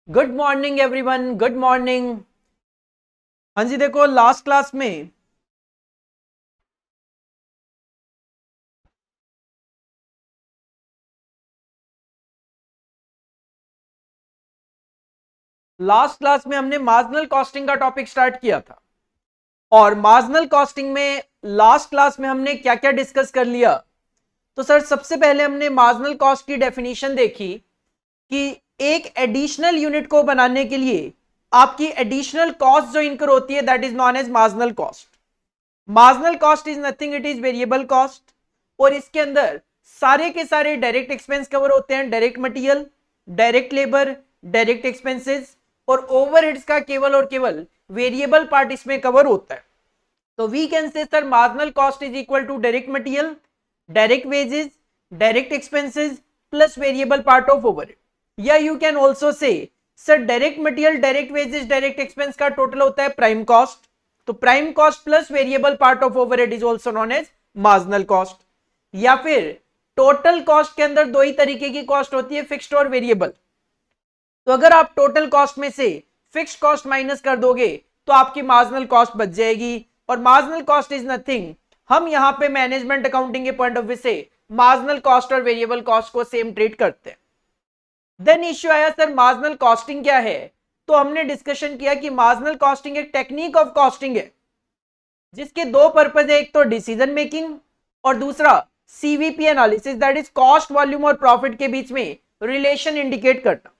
Good morning everyone, good morning. हाँ जी, देखो last class में हमने मार्जिनल कॉस्टिंग का टॉपिक स्टार्ट किया था। और मार्जिनल कॉस्टिंग में लास्ट क्लास में हमने क्या क्या डिस्कस कर लिया। तो सर सबसे पहले हमने मार्जिनल कॉस्ट की डेफिनेशन देखी कि एक एडिशनल यूनिट को बनाने के लिए आपकी एडिशनल कॉस्ट जो इनकर होती है that is known as marginal cost. Marginal cost is nothing, it is variable cost. और इसके अंदर सारे के सारे डायरेक्ट एक्सपेंस कवर होते हैं, direct material, direct labour, direct expenses, और ओवरहेड्स का केवल और केवल वेरिएबल पार्ट इसमें कवर होता है। तो we can say sir marginal cost is equal to direct material, direct wages, direct expenses plus variable part of overhead. या you can also say sir direct material, direct wages, direct expense का total होता है prime cost. तो prime cost plus variable part of overhead is also known as marginal cost. या फिर total cost के अंदर दो ही तरीके की कॉस्ट होती है, फिक्स्ड और वेरिएबल। तो अगर आप टोटल कॉस्ट में से फिक्स्ड कॉस्ट माइनस कर दोगे तो आपकी मार्जिनल कॉस्ट बच जाएगी। और मार्जिनल कॉस्ट इज नथिंग, हम यहां पे मैनेजमेंट अकाउंटिंग के पॉइंट ऑफ व्यू से मार्जिनल कॉस्ट और वेरिएबल कॉस्ट को सेम ट्रीट करते हैं। देन इश्यू आया सर मार्जिनल कॉस्टिंग क्या है। तो हमने डिस्कशन किया कि मार्जिनल कॉस्टिंग एक टेक्निक ऑफ कॉस्टिंग है जिसके दो पर्पज है, एक तो डिसीजन मेकिंग और दूसरा CVP analysis, that is cost, volume और प्रॉफिट के बीच में रिलेशन इंडिकेट करना।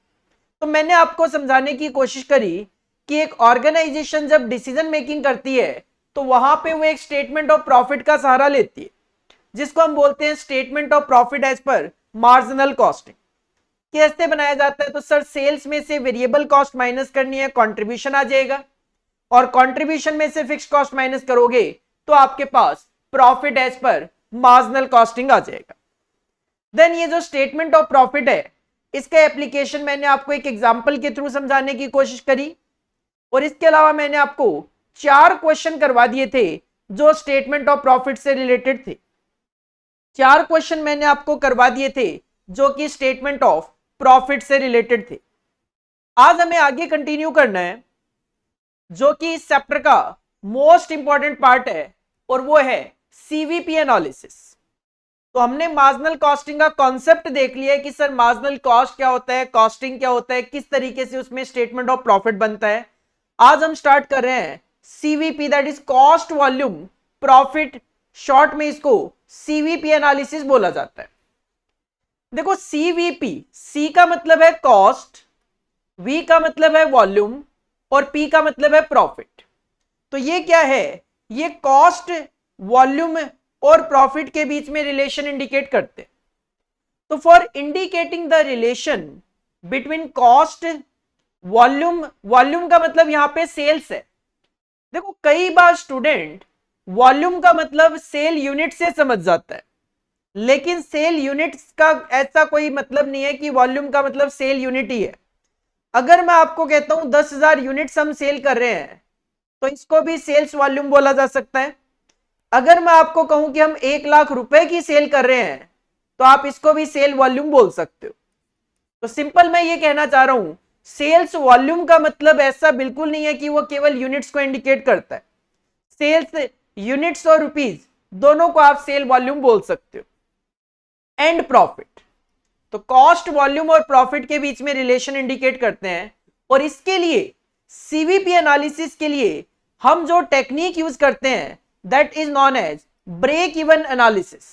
तो मैंने आपको समझाने की कोशिश करी कि एक ऑर्गेनाइजेशन जब डिसीजन मेकिंग करती है तो वहां पे वो एक स्टेटमेंट ऑफ प्रॉफिट का सहारा लेती है जिसको हम बोलते हैं statement of profit as per marginal costing. कैसे बनाया जाता है? तो सर सेल्स में से वेरिएबल कॉस्ट माइनस करनी है, कंट्रीब्यूशन आ जाएगा, और कंट्रीब्यूशन में से फिक्स्ड कॉस्ट माइनस करोगे तो आपके पास profit as per marginal costing आ जाएगा। देन ये जो स्टेटमेंट ऑफ प्रॉफिट है इसका एप्लीकेशन मैंने आपको एक एग्जांपल के थ्रू समझाने की कोशिश करी। और इसके अलावा मैंने आपको 4 क्वेश्चन करवा दिए थे जो स्टेटमेंट ऑफ प्रॉफिट से रिलेटेड थे। 4 क्वेश्चन मैंने आपको करवा दिए थे जो कि स्टेटमेंट ऑफ प्रॉफिट से रिलेटेड थे। आज हमें आगे कंटिन्यू करना है जो कि इस चैप्टर का मोस्ट इंपॉर्टेंट पार्ट है, और वो है सीवीपी एनालिसिस। तो हमने मार्जिनल कॉस्टिंग का कॉन्सेप्ट देख लिया है कि सर मार्जिनल कॉस्ट क्या होता है, कॉस्टिंग क्या होता है, किस तरीके से उसमें स्टेटमेंट ऑफ प्रॉफिट बनता है। आज हम स्टार्ट कर रहे हैं CVP, that is cost volume profit, short में इसको सीवीपी एनालिसिस बोला जाता है। देखो सीवीपी, सी का मतलब है कॉस्ट, वी का मतलब है वॉल्यूम और पी का मतलब है प्रॉफिट। तो ये क्या है? ये कॉस्ट, वॉल्यूम और प्रॉफिट के बीच में रिलेशन इंडिकेट करते हैं। तो for indicating the relation between cost, volume, volume का मतलब यहां पे सेल्स है। देखो कई बार स्टूडेंट वॉल्यूम का मतलब सेल यूनिट से समझ जाता है, लेकिन सेल यूनिट्स का ऐसा कोई मतलब नहीं है कि वॉल्यूम का मतलब सेल यूनिट ही है। अगर मैं आपको कहता हूं 10,000 यूनिट्स हम सेल कर रहे हैं तो इसको भी सेल्स वॉल्यूम बोला जा सकता है। अगर मैं आपको कहूं कि हम 1,00,000 रुपए की सेल कर रहे हैं तो आप इसको भी सेल वॉल्यूम बोल सकते हो। तो सिंपल मैं ये कहना चाह रहा हूं, सेल्स वॉल्यूम का मतलब ऐसा बिल्कुल नहीं है कि वो केवल यूनिट्स को इंडिकेट करता है। सेल्स यूनिट्स और रुपीज दोनों को आप सेल वॉल्यूम बोल सकते हो। एंड प्रॉफिट, तो कॉस्ट, वॉल्यूम और प्रॉफिट के बीच में रिलेशन इंडिकेट करते हैं। और इसके लिए सीवीपी एनालिसिस के लिए हम जो टेक्निक यूज करते हैं that is known as break even analysis.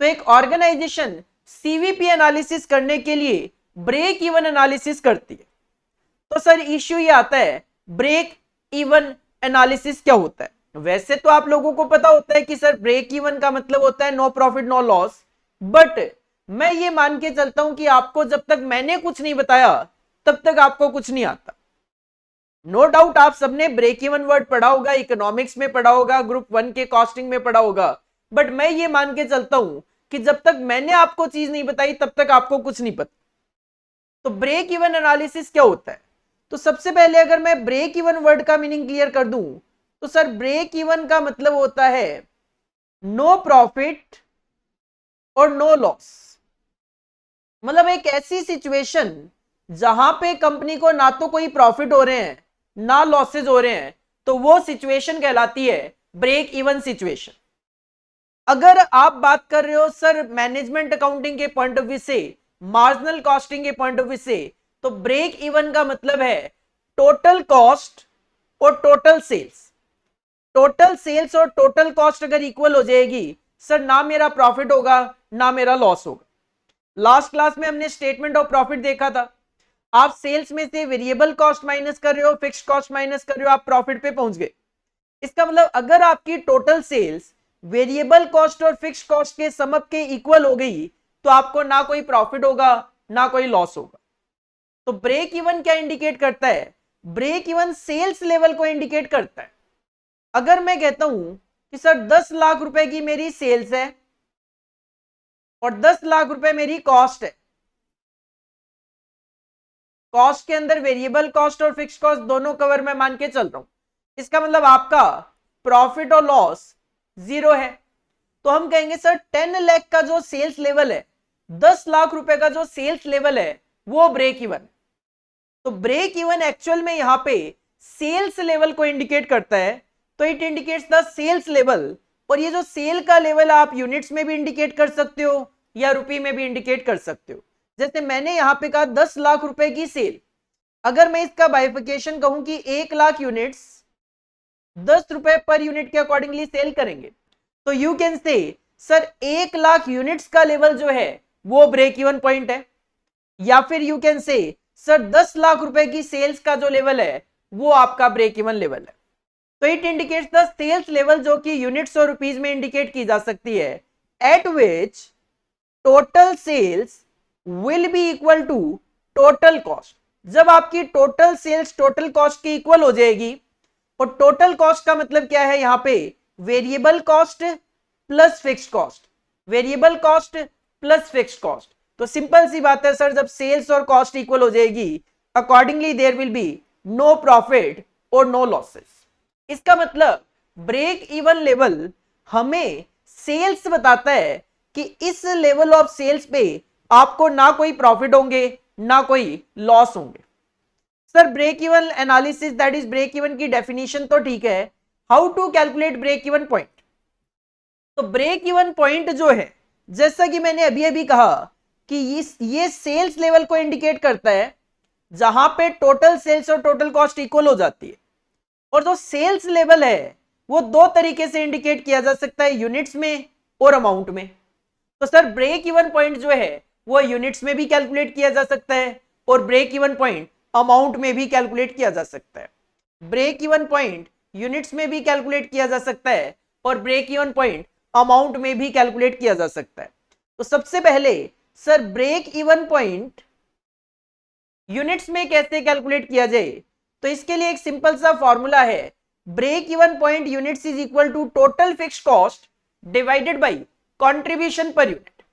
तो एक ऑर्गेनाइजेशन सीवीपी एनालिसिस करने के लिए ब्रेक इवन एनालिसिस करती है। तो सर इश्यू ये आता है ब्रेक इवन एनालिसिस क्या होता है? वैसे तो आप लोगों को पता होता है कि सर ब्रेक इवन का मतलब होता है no profit no loss, but मैं ये मान के चलता हूं कि आपको जब तक मैंने कुछ नहीं बताया तब तक आपको कुछ नहीं आता। नो डाउट आप सबने ब्रेक इवन वर्ड पढ़ा होगा, इकोनॉमिक्स में पढ़ा होगा, ग्रुप 1 के कॉस्टिंग में पढ़ा होगा, बट मैं ये मान के चलता हूं कि जब तक मैंने आपको चीज नहीं बताई तब तक आपको कुछ नहीं पता। तो ब्रेक इवन एनालिसिस क्या होता है? तो सबसे पहले अगर मैं ब्रेक इवन वर्ड का मीनिंग क्लियर कर दूं तो सर ब्रेक इवन का मतलब होता है नो प्रॉफिट और नो लॉस। मतलब एक ऐसी सिचुएशन जहां पे कंपनी को ना तो कोई प्रॉफिट हो रहे हैं ना लॉसेज हो रहे हैं, तो वो सिचुएशन कहलाती है ब्रेक इवन सिचुएशन। अगर आप बात कर रहे हो सर मैनेजमेंट अकाउंटिंग के पॉइंट ऑफ व्यू से, मार्जिनल कॉस्टिंग के पॉइंट ऑफ व्यू से, तो ब्रेक इवन का मतलब है टोटल कॉस्ट और टोटल सेल्स। टोटल सेल्स और टोटल कॉस्ट अगर इक्वल हो जाएगी, सर ना मेरा प्रॉफिट होगा ना मेरा लॉस होगा। लास्ट क्लास में हमने स्टेटमेंट ऑफ प्रॉफिट देखा था, आप सेल्स में से वेरिएबल कॉस्ट माइनस कर रहे हो, फिक्स्ड कॉस्ट माइनस कर रहे हो, आप प्रॉफिट पे पहुंच गए। इसका मतलब अगर आपकी टोटल सेल्स वेरिएबल कॉस्ट और फिक्स्ड कॉस्ट के समअप के इक्वल हो गई, तो आपको ना कोई प्रॉफिट होगा ना कोई लॉस होगा। तो ब्रेक इवन क्या इंडिकेट करता है? ब्रेक इवन सेल्स लेवल को इंडिकेट करता है। अगर मैं कहता हूं कि सर 10 लाख रुपए की मेरी सेल्स है और 10 लाख रुपए मेरी कॉस्ट है, कॉस्ट के अंदर वेरिएबल कॉस्ट और फिक्स्ड कॉस्ट दोनों कवर मैं मान के चल रहा हूं, इसका मतलब आपका प्रॉफिट और लॉस 0 है। तो हम कहेंगे सर 10 लाख का जो सेल्स लेवल है, 10 लाख रुपए का जो सेल्स लेवल है, वो ब्रेक इवन। तो ब्रेक इवन एक्चुअल में यहां पे सेल्स लेवल को इंडिकेट करता है, तो it indicates the sales level. और ये जो सेल का लेवल आप यूनिट्स में भी इंडिकेट कर सकते हो या रुपये में भी इंडिकेट कर सकते हो। जैसे मैंने यहां पे कहा 10 लाख रुपए की सेल, अगर मैं इसका बाइफिकेशन कहूं कि 1 लाख यूनिट्स 10 रुपए पर यूनिट के अकॉर्डिंगली सेल करेंगे, तो you can say sir 1 lakh units का लेवल जो है वो ब्रेक इवन पॉइंट है। या फिर you can say sir 10 lakh रुपए की सेल्स का जो लेवल है वो आपका ब्रेक इवन लेवल है। तो it indicates the sales level जो कि यूनिट्स और रुपीज में इंडिकेट की जा सकती है, at which total sales will be equal to total cost. जब आपकी टोटल सेल्स टोटल कॉस्ट की इक्वल हो जाएगी, और टोटल कॉस्ट का मतलब क्या है यहां पे? Variable cost plus fixed cost, variable cost plus fixed cost. तो सिंपल सी बात है सर, जब सेल्स और कॉस्ट इक्वल हो जाएगी, accordingly there will be no profit और नो लॉसेस। इसका मतलब ब्रेक इवन लेवल हमें सेल्स बताता है कि इस लेवल ऑफ सेल्स पे आपको ना कोई प्रॉफिट होंगे ना कोई लॉस होंगे। Sir break even analysis, that is break even की डेफिनेशन तो ठीक है, how to calculate break even point? तो ब्रेक इवन पॉइंट जो है, जैसा कि मैंने अभी अभी कहा कि ये सेल्स लेवल को इंडिकेट करता है जहां पे टोटल सेल्स और टोटल कॉस्ट इक्वल हो जाती है। और जो सेल्स लेवल है वो दो तरीके से इंडिकेट किया जा सकता है, यूनिट्स में और अमाउंट में। तो सर ब्रेक इवन पॉइंट जो है वो यूनिट्स में भी कैलकुलेट किया जा सकता है और ब्रेक इवन पॉइंट अमाउंट में भी कैलकुलेट किया जा सकता है। ब्रेक इवन पॉइंट यूनिट्स में भी कैलकुलेट किया जा सकता है और ब्रेक इवन पॉइंट अमाउंट में भी कैलकुलेट किया जा सकता है। तो सबसे पहले sir break even point units में कैसे कैलकुलेट किया जाए? तो इसके लिए एक सिंपल सा फॉर्मूला है, break even point units is equal to total fixed cost divided by contribution per unit.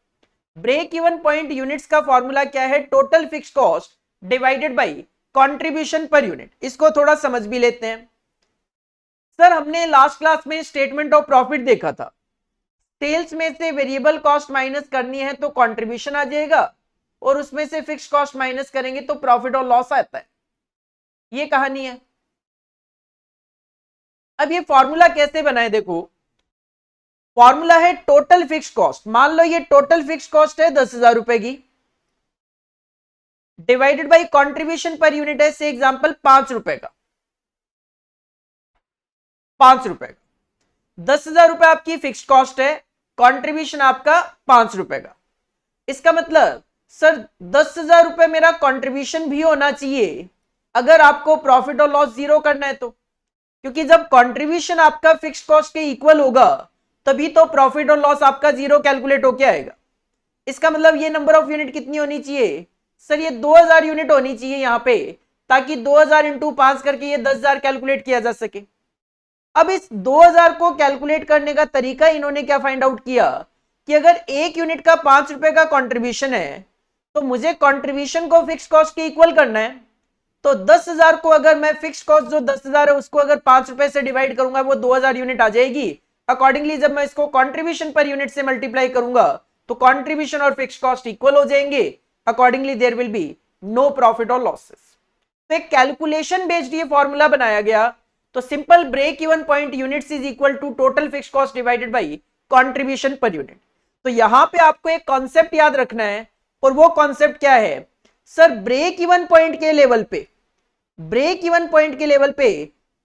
Break even point units का फॉर्मूला क्या है? Total fixed cost divided by contribution per unit. इसको थोड़ा समझ भी लेते हैं। सर हमने लास्ट क्लास में स्टेटमेंट ऑफ प्रॉफिट देखा था, सेल्स में से वेरिएबल कॉस्ट माइनस करनी है तो कंट्रीब्यूशन आ जाएगा, और उसमें से फिक्स्ड कॉस्ट माइनस करेंगे तो प्रॉफिट और लॉस आता है। ये कहानी है। अब ये फॉर्मूला कैसे बनाए? देखो फॉर्मूला है टोटल फिक्स्ड कॉस्ट। मान लो ये टोटल फिक्स्ड कॉस्ट है 10,000 रुपए की, divided by contribution per unit है से एग्जांपल 5 रुपए का, 5 रुपए का। 10,000 रुपए आपकी फिक्स्ड कॉस्ट है, कंट्रीब्यूशन आपका 5 रुपए का। इसका मतलब सर 10,000 रुपए मेरा कंट्रीब्यूशन भी होना चाहिए अगर आपको प्रॉफिट और लॉस जीरो करना है तो, क्योंकि जब कंट्रीब्यूशन आपका फिक्स्ड कॉस्ट के इक्वल होगा तभी तो प्रॉफिट और लॉस आपका जीरो कैलकुलेट होके आएगा। इसका मतलब ये नंबर ऑफ यूनिट कितनी होनी चाहिए? सर ये 2000 यूनिट होनी चाहिए यहां पे, ताकि 2000 इंटू 5 करके ये 10,000 कैलकुलेट किया जा सके। अब इस 2000 को कैलकुलेट करने का तरीका इन्होंने क्या फाइंड आउट किया कि अगर एक यूनिट का 5 रुपए का कंट्रीब्यूशन है तो मुझे कंट्रीब्यूशन को फिक्स्ड कॉस्ट के इक्वल करना है। तो 10,000 को अगर मैं फिक्स्ड कॉस्ट जो 10,000 है उसको अगर 5 रुपए से डिवाइड करूंगा वो 2000 यूनिट आ जाएगी। अकॉर्डिंगली जब मैं इसको कंट्रीब्यूशन पर यूनिट से मल्टीप्लाई करूंगा तो कंट्रीब्यूशन और फिक्स्ड कॉस्ट इक्वल हो जाएंगे। Accordingly there will be no profit और लॉसेस। तो एक कैलकुलेशन बेस्ड ये फॉर्मूला बनाया गया। तो simple break even point units is equal to total fix cost divided by contribution per unit. तो यहां पे आपको एक कॉन्सेप्ट याद रखना है, और वो कॉन्सेप्ट क्या है सर, ब्रेक इवन पॉइंट के लेवल पे, ब्रेक इवन पॉइंट के लेवल पे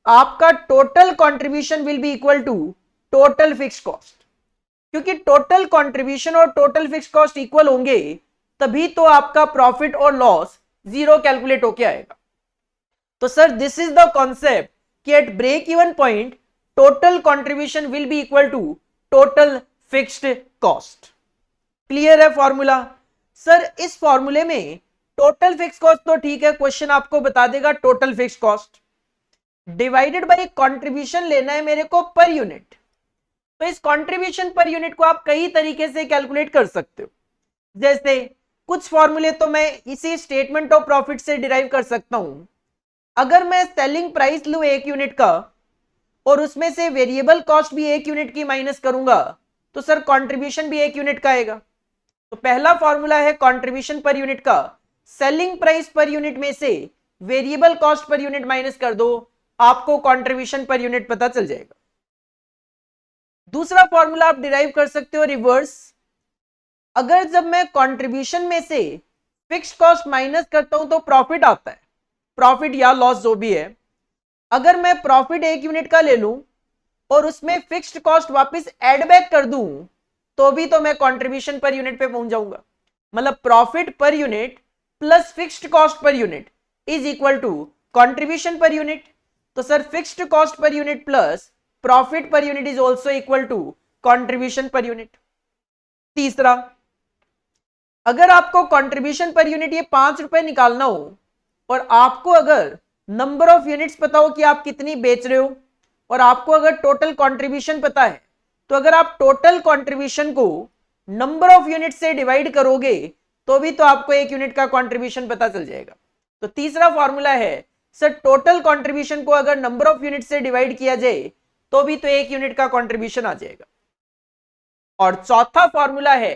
आपका total contribution will be equal to total fix cost. क्योंकि टोटल कंट्रीब्यूशन और टोटल फिक्स कॉस्ट इक्वल होंगे तभी तो आपका प्रॉफिट और लॉस जीरो कैलकुलेट होके आएगा। तो sir this is the concept कि at break even point total contribution will be equal to total fixed cost. Clear है फॉर्मूला? सर इस फॉर्मूले में टोटल फिक्स कॉस्ट तो ठीक है, क्वेश्चन आपको बता देगा total fix cost divided by contribution लेना है मेरे को पर यूनिट। तो इस कंट्रीब्यूशन पर यूनिट को आप कई तरीके से कैलकुलेट कर सकते हो। जैसे कुछ फॉर्मूले तो मैं इसी स्टेटमेंट ऑफ प्रॉफिट से डिराइव कर सकता हूं। अगर मैं सेलिंग प्राइस लूं 1 यूनिट का और उसमें से वेरिएबल कॉस्ट भी 1 यूनिट की माइनस करूंगा तो सर कंट्रीब्यूशन भी 1 यूनिट का आएगा। तो पहला फॉर्मूला है कंट्रीब्यूशन पर यूनिट का, सेलिंग प्राइस पर यूनिट में से variable cost per unit minus कर दो, आपको कंट्रीब्यूशन पर यूनिट पता चल जाएगा। दूसरा फॉर्मूला आप डिराइव कर सकते हो रिवर्स। अगर जब मैं कंट्रीब्यूशन में से फिक्स्ड कॉस्ट माइनस करता हूं तो प्रॉफिट आता है, प्रॉफिट या लॉस जो भी है। अगर मैं प्रॉफिट 1 यूनिट का ले लूं और उसमें फिक्स्ड कॉस्ट वापस ऐड बैक कर दूं तो भी तो मैं कंट्रीब्यूशन पर यूनिट पे पहुंच जाऊंगा। मतलब profit per unit plus fixed cost per unit is equal to contribution per unit. तो sir fixed cost per unit plus profit per unit is also equal to contribution per unit. तीसरा, अगर आपको contribution per unit ये 5 रुपए निकालना हो और आपको अगर नंबर ऑफ यूनिट्स पता हो कि आप कितनी बेच रहे हो और आपको अगर टोटल कंट्रीब्यूशन पता है, तो अगर आप टोटल कंट्रीब्यूशन को नंबर ऑफ यूनिट से डिवाइड करोगे तो भी तो आपको 1 यूनिट का कंट्रीब्यूशन पता चल जाएगा। तो तीसरा फॉर्मूला है सर टोटल कंट्रीब्यूशन को अगर नंबर ऑफ यूनिट से डिवाइड किया जाए तो भी तो 1 यूनिट का कंट्रीब्यूशन आ जाएगा। और चौथा फॉर्मूला है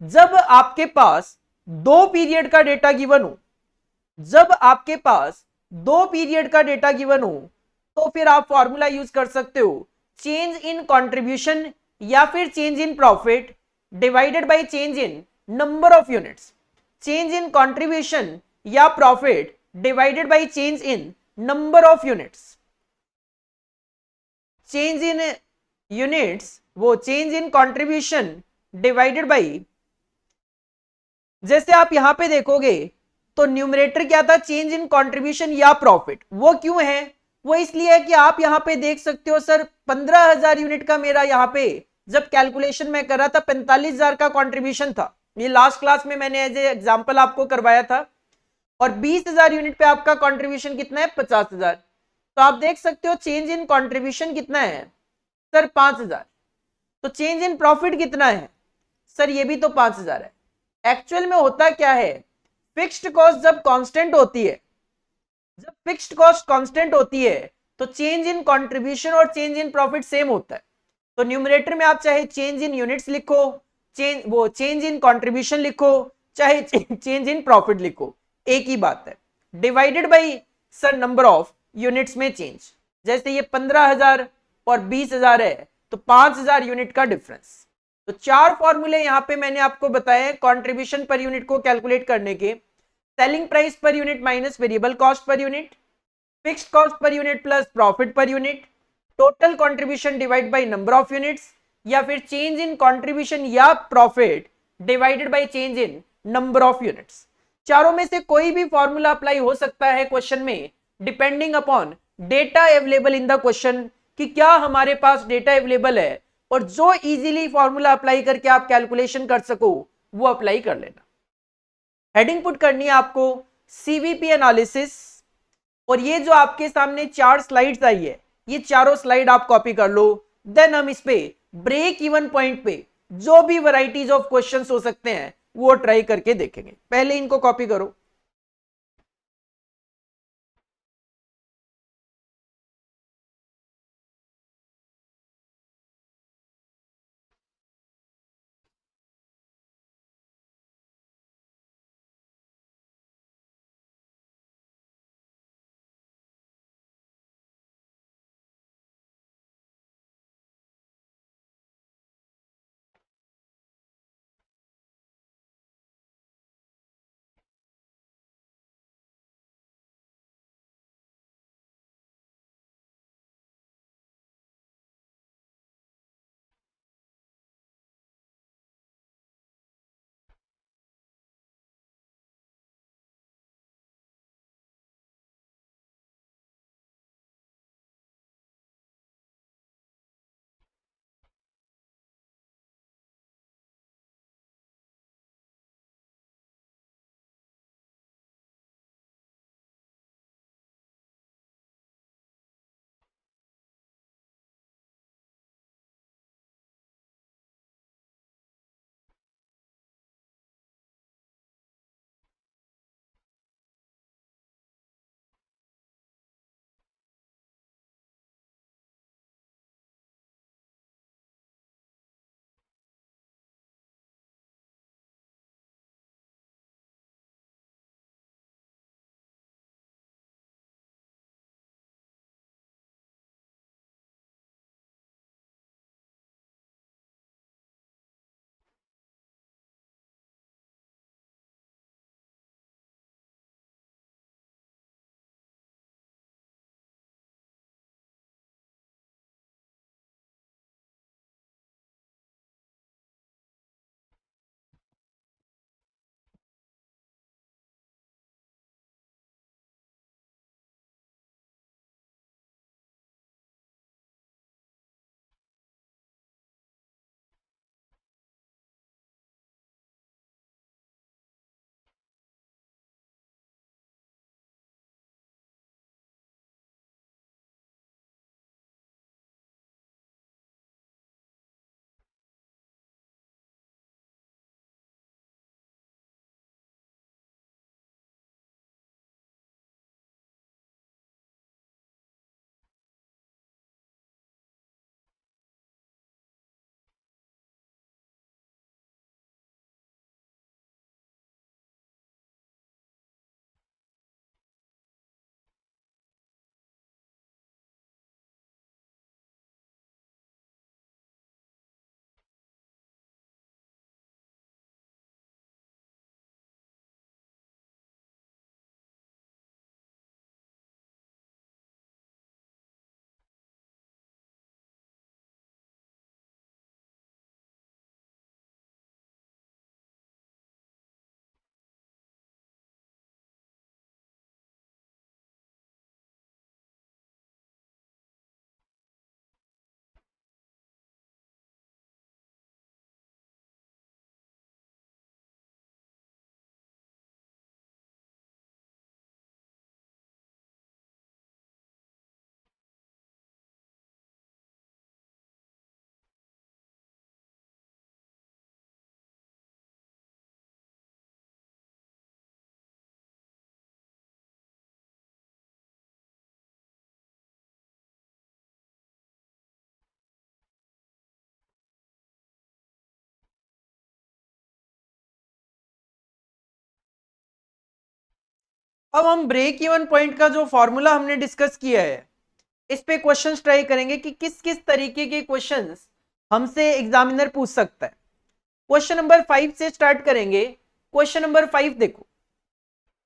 जब आपके पास 2 पीरियड का डेटा गिवन हो, जब आपके पास 2 पीरियड का डेटा गिवन हो तो फिर आप फॉर्मूला यूज कर सकते हो चेंज इन कंट्रीब्यूशन या फिर change in profit divided by change in number of units. Change in contribution या profit divided by change in number of units. Change in units वो change in contribution divided by, जैसे आप यहां पे देखोगे तो न्यूमरेटर क्या था, चेंज इन कंट्रीब्यूशन या प्रॉफिट। वो क्यों है? वो इसलिए है कि आप यहां पे देख सकते हो सर 15,000 यूनिट का मेरा यहां पे जब कैलकुलेशन में कर रहा था 45,000 का कंट्रीब्यूशन था। ये लास्ट क्लास में मैंने एज ए एग्जांपल आपको करवाया था। और 20,000 यूनिट पे आपका कंट्रीब्यूशन कितना है, 50,000। तो आप देख सकते हो चेंज इन कंट्रीब्यूशन कितना है सर, 5,000। तो चेंज इन प्रॉफिट कितना है सर, ये भी तो 5,000 है। एक्चुअल में होता क्या है, फिक्स्ड कॉस्ट जब कांस्टेंट होती है, जब फिक्स्ड कॉस्ट कांस्टेंट होती है तो चेंज इन कंट्रीब्यूशन और चेंज इन प्रॉफिट सेम होता है। तो न्यूमरेटर में आप चाहे चेंज इन यूनिट्स लिखो, चेंज इन कंट्रीब्यूशन लिखो, चाहे चेंज इन प्रॉफिट लिखो, एक ही बात है। Divided by sir number of units में चेंज, जैसे ये 15,000 और 20,000 है तो 5,000 यूनिट का डिफरेंस। तो 4 फॉर्मूले यहां पे मैंने आपको बताए कंट्रीब्यूशन पर यूनिट को कैलकुलेट करने के। Selling price per unit minus variable cost per unit, fixed cost per unit plus profit per unit, total contribution divide by number of units, या फिर चेंज इन कंट्रीब्यूशन या profit divided by change in number of units. चारों में से कोई भी formula apply हो सकता है क्वेश्चन में, depending upon data available in the question, कि क्या हमारे पास डेटा अवेलेबल है और जो इजीली फॉर्मूला अप्लाई करके आप कैलकुलेशन कर सको वो अप्लाई कर लेना। हेडिंग पुट करनी है आपको सीवीपी एनालिसिस, और ये जो आपके सामने 4 स्लाइड्स आई है ये चारों स्लाइड आप कॉपी कर लो। देन हम इस पे ब्रेक इवन पॉइंट पे जो भी वैरायटीज ऑफ क्वेश्चंस हो सकते हैं वो ट्राई करके देखेंगे। पहले इनको कॉपी करो। अब हम ब्रेक इवन पॉइंट का जो फॉर्मूला हमने डिस्कस किया है इस पे क्वेश्चंस ट्राई करेंगे कि किस किस तरीके के क्वेश्चंस हमसे एग्जामिनर पूछ सकता है। क्वेश्चन नंबर 5 से स्टार्ट करेंगे। क्वेश्चन नंबर 5 देखो,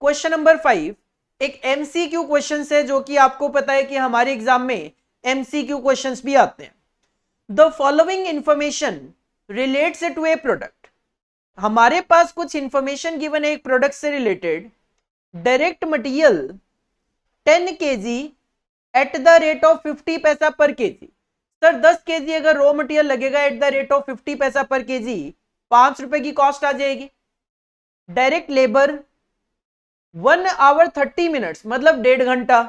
क्वेश्चन नंबर 5 एक एमसीक्यू क्वेश्चन है जो कि आपको पता है कि हमारे एग्जाम में एमसीक्यू क्वेश्चंस भी आते हैं। The following information relates to a product. हमारे पास कुछ इंफॉर्मेशन गिवन है एक प्रोडक्ट से related. Direct material 10 kg at the rate of 50 paisa per kg. Sir 10 kg अगर रॉ मटेरियल लगेगा at the rate of 50 paisa per KG, 5 रुपए की कॉस्ट आ जाएगी। डायरेक्ट लेबर 1 आवर 30 मिनट्स मतलब 1.5 घंटा,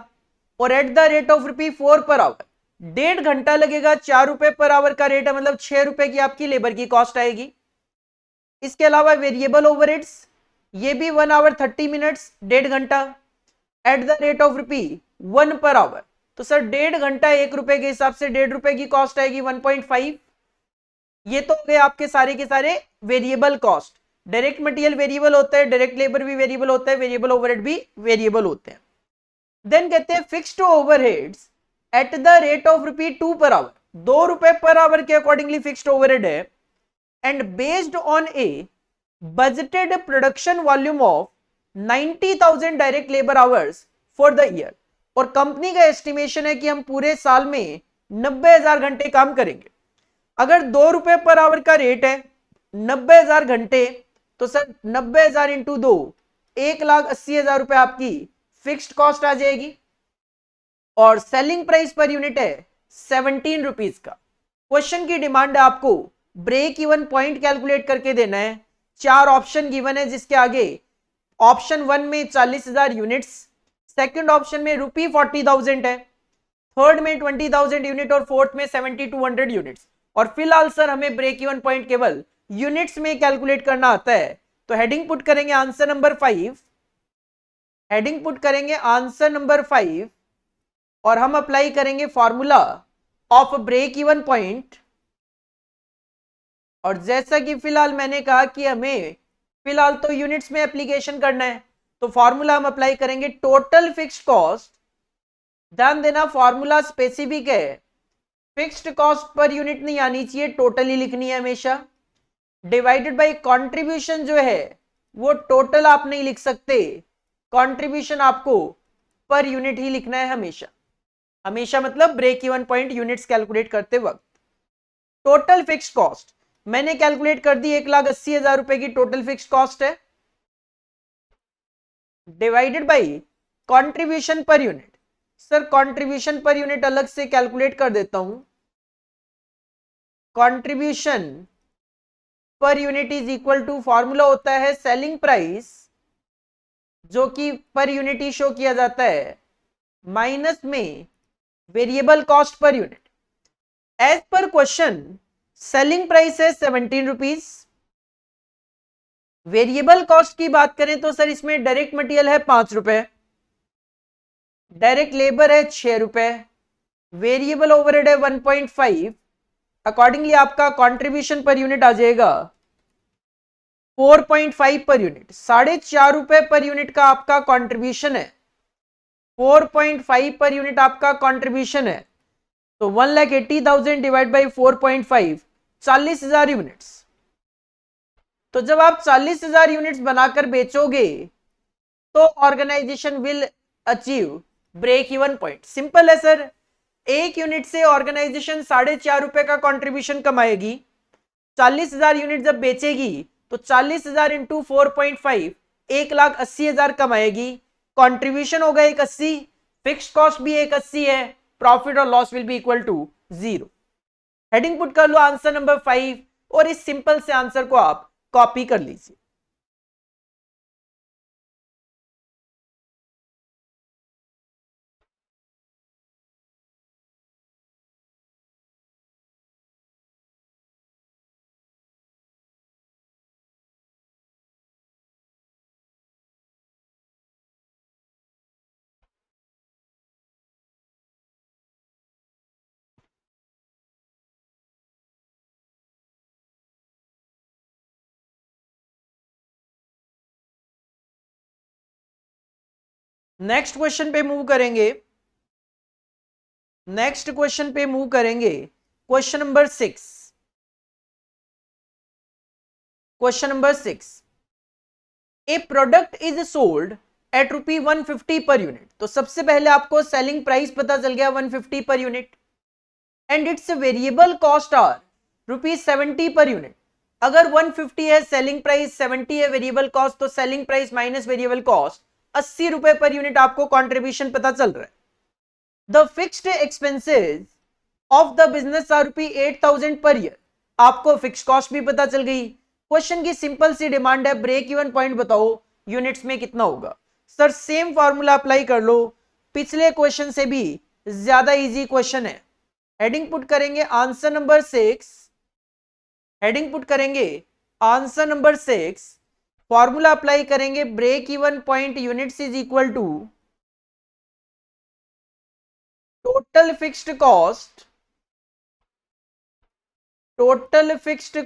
और eight the rate of ₹4 per hour, 1.5 घंटा लगेगा, 4 रुपए पर आवर का रेट है, मतलब 6 रुपए की आपकी लेबर की कॉस्ट आएगी। इसके अलावा वेरिएबल ओवरहेड्स, ये भी 1 आवर 30 मिनट्स 1.5 घंटा eight the rate of ₹1 per hour. तो सर 1.5 घंटा 1 रुपए के हिसाब से 1.5 रुपए की कॉस्ट आएगी 1.5। ये तो हो गए आपके सारे के सारे variable cost. Direct material variable होता है, डायरेक्ट लेबर भी वेरिएबल होता है, वेरिएबल ओवरहेड भी वेरिएबल होते हैं। देन कहते हैं fixed overheads eight the rate of ₹2 per hour, 2 रुपए पर आवर के अकॉर्डिंगली फिक्स्ड ओवरहेड है, and based on A budgeted production volume of 90,000 direct labour hours for the year. और company का एस्टिमेशन है कि हम पूरे साल में 90,000 घंटे काम करेंगे। अगर 2 रुपए पर आवर का रेट है, 90,000 घंटे, तो सर 90,000 इंटू 2, 1,80,000 रुपए आपकी फिक्स्ड कॉस्ट आ जाएगी। और सेलिंग प्राइस पर यूनिट है 17 रुपीज का। क्वेश्चन की डिमांड है आपको ब्रेक इवन पॉइंट कैलकुलेट करके देना है। 4 ऑप्शन गिवन है जिसके आगे ऑप्शन 1 में 40,000 यूनिट्स, सेकंड ऑप्शन में ₹40,000 है, थर्ड में 20,000 यूनिट और फोर्थ में 7,200 यूनिट्स। और फिलहाल सर हमें ब्रेक इवन पॉइंट केवल यूनिट्स में कैलकुलेट करना आता है। तो हेडिंग पुट करेंगे आंसर नंबर 5, हेडिंग पुट करेंगे आंसर नंबर 5, और हम अप्लाई करेंगे formula of break even point. और जैसा कि फिलहाल मैंने कहा कि हमें फिलहाल तो यूनिट्स में एप्लीकेशन करना है, तो फॉर्मूला हम अप्लाई करेंगे टोटल फिक्स्ड कॉस्ट। ध्यान देना फॉर्मूला स्पेसिफिक है, फिक्स्ड कॉस्ट पर यूनिट नहीं आनी चाहिए, टोटल ही लिखनी है हमेशा। डिवाइडेड बाय कंट्रीब्यूशन जो है वो टोटल आप नहीं लिख सकते, कंट्रीब्यूशन आपको पर यूनिट ही लिखना है हमेशा। हमेशा मतलब break even point units calculate करते वक्त। टोटल फिक्स्ड कॉस्ट मैंने कैलकुलेट कर दी, 1,80,000 रुपए की टोटल फिक्स्ड कॉस्ट है, divided by contribution per unit. Sir contribution per unit अलग से कैलकुलेट कर देता हूं। Contribution per unit is equal to, formula होता है सेलिंग प्राइस जो कि पर यूनिट ही शो किया जाता है, माइनस में variable cost per unit. As per question selling price है 17 रुपीज। वेरिएबल कॉस्ट की बात करें तो सर इसमें डायरेक्ट मटेरियल है 5 रुपए, डायरेक्ट लेबर है 6 रुपए, वेरिएबल ओवरहेड है 1.5। अकॉर्डिंगली आपका कंट्रीब्यूशन पर यूनिट आ जाएगा 4.5 पर यूनिट। 4.5 रुपए पर यूनिट का आपका कंट्रीब्यूशन है, 4.5 पर यूनिट आपका कंट्रीब्यूशन है। तो 1,80,000 डिवाइड बाई 4.5, 40,000 यूनिट्स। तो जब आप 40,000 यूनिट्स बनाकर बेचोगे तो organisation will achieve break even point. Simple है सर, एक यूनिट से ऑर्गेनाइजेशन 4.5 रुपए का कंट्रीब्यूशन कमाएगी। 40,000 यूनिट जब बेचेगी तो 40,000 इंटू 4.5, 1,80,000 कमाएगी। कंट्रीब्यूशन होगा 180, फिक्स कॉस्ट भी 180 है, प्रॉफिट और loss will be equal to 0। Heading put कर लो आंसर नंबर 5, और इस सिंपल से आंसर को आप कॉपी कर लीजिए। नेक्स्ट क्वेश्चन पे मूव करेंगे। Question number 6। Question number 6, A product is sold eight ₹150 per unit. तो सबसे पहले आपको सेलिंग प्राइस पता चल गया 150 per unit, and its variable cost are ₹70 per unit. अगर 150 है सेलिंग प्राइस, 70 है वेरिएबल कॉस्ट, तो selling price minus variable cost 80 रुपए पर यूनिट आपको कंट्रीब्यूशन पता चल रहा है। The fixed expenses of the business are ₹8000 per year. आपको फिक्स कॉस्ट भी पता चल गई। क्वेश्चन की सिंपल सी डिमांड है ब्रेक इवन पॉइंट बताओ यूनिट्स में कितना होगा। सर सेम फॉर्मूला अप्लाई कर लो, पिछले क्वेश्चन से भी ज्यादा इजी क्वेश्चन है। हेडिंग पुट करेंगे आंसर नंबर 6, हेडिंग पुट करेंगे आंसर नंबर 6, फॉर्मूला अप्लाई करेंगे break even point units is equal to total fixed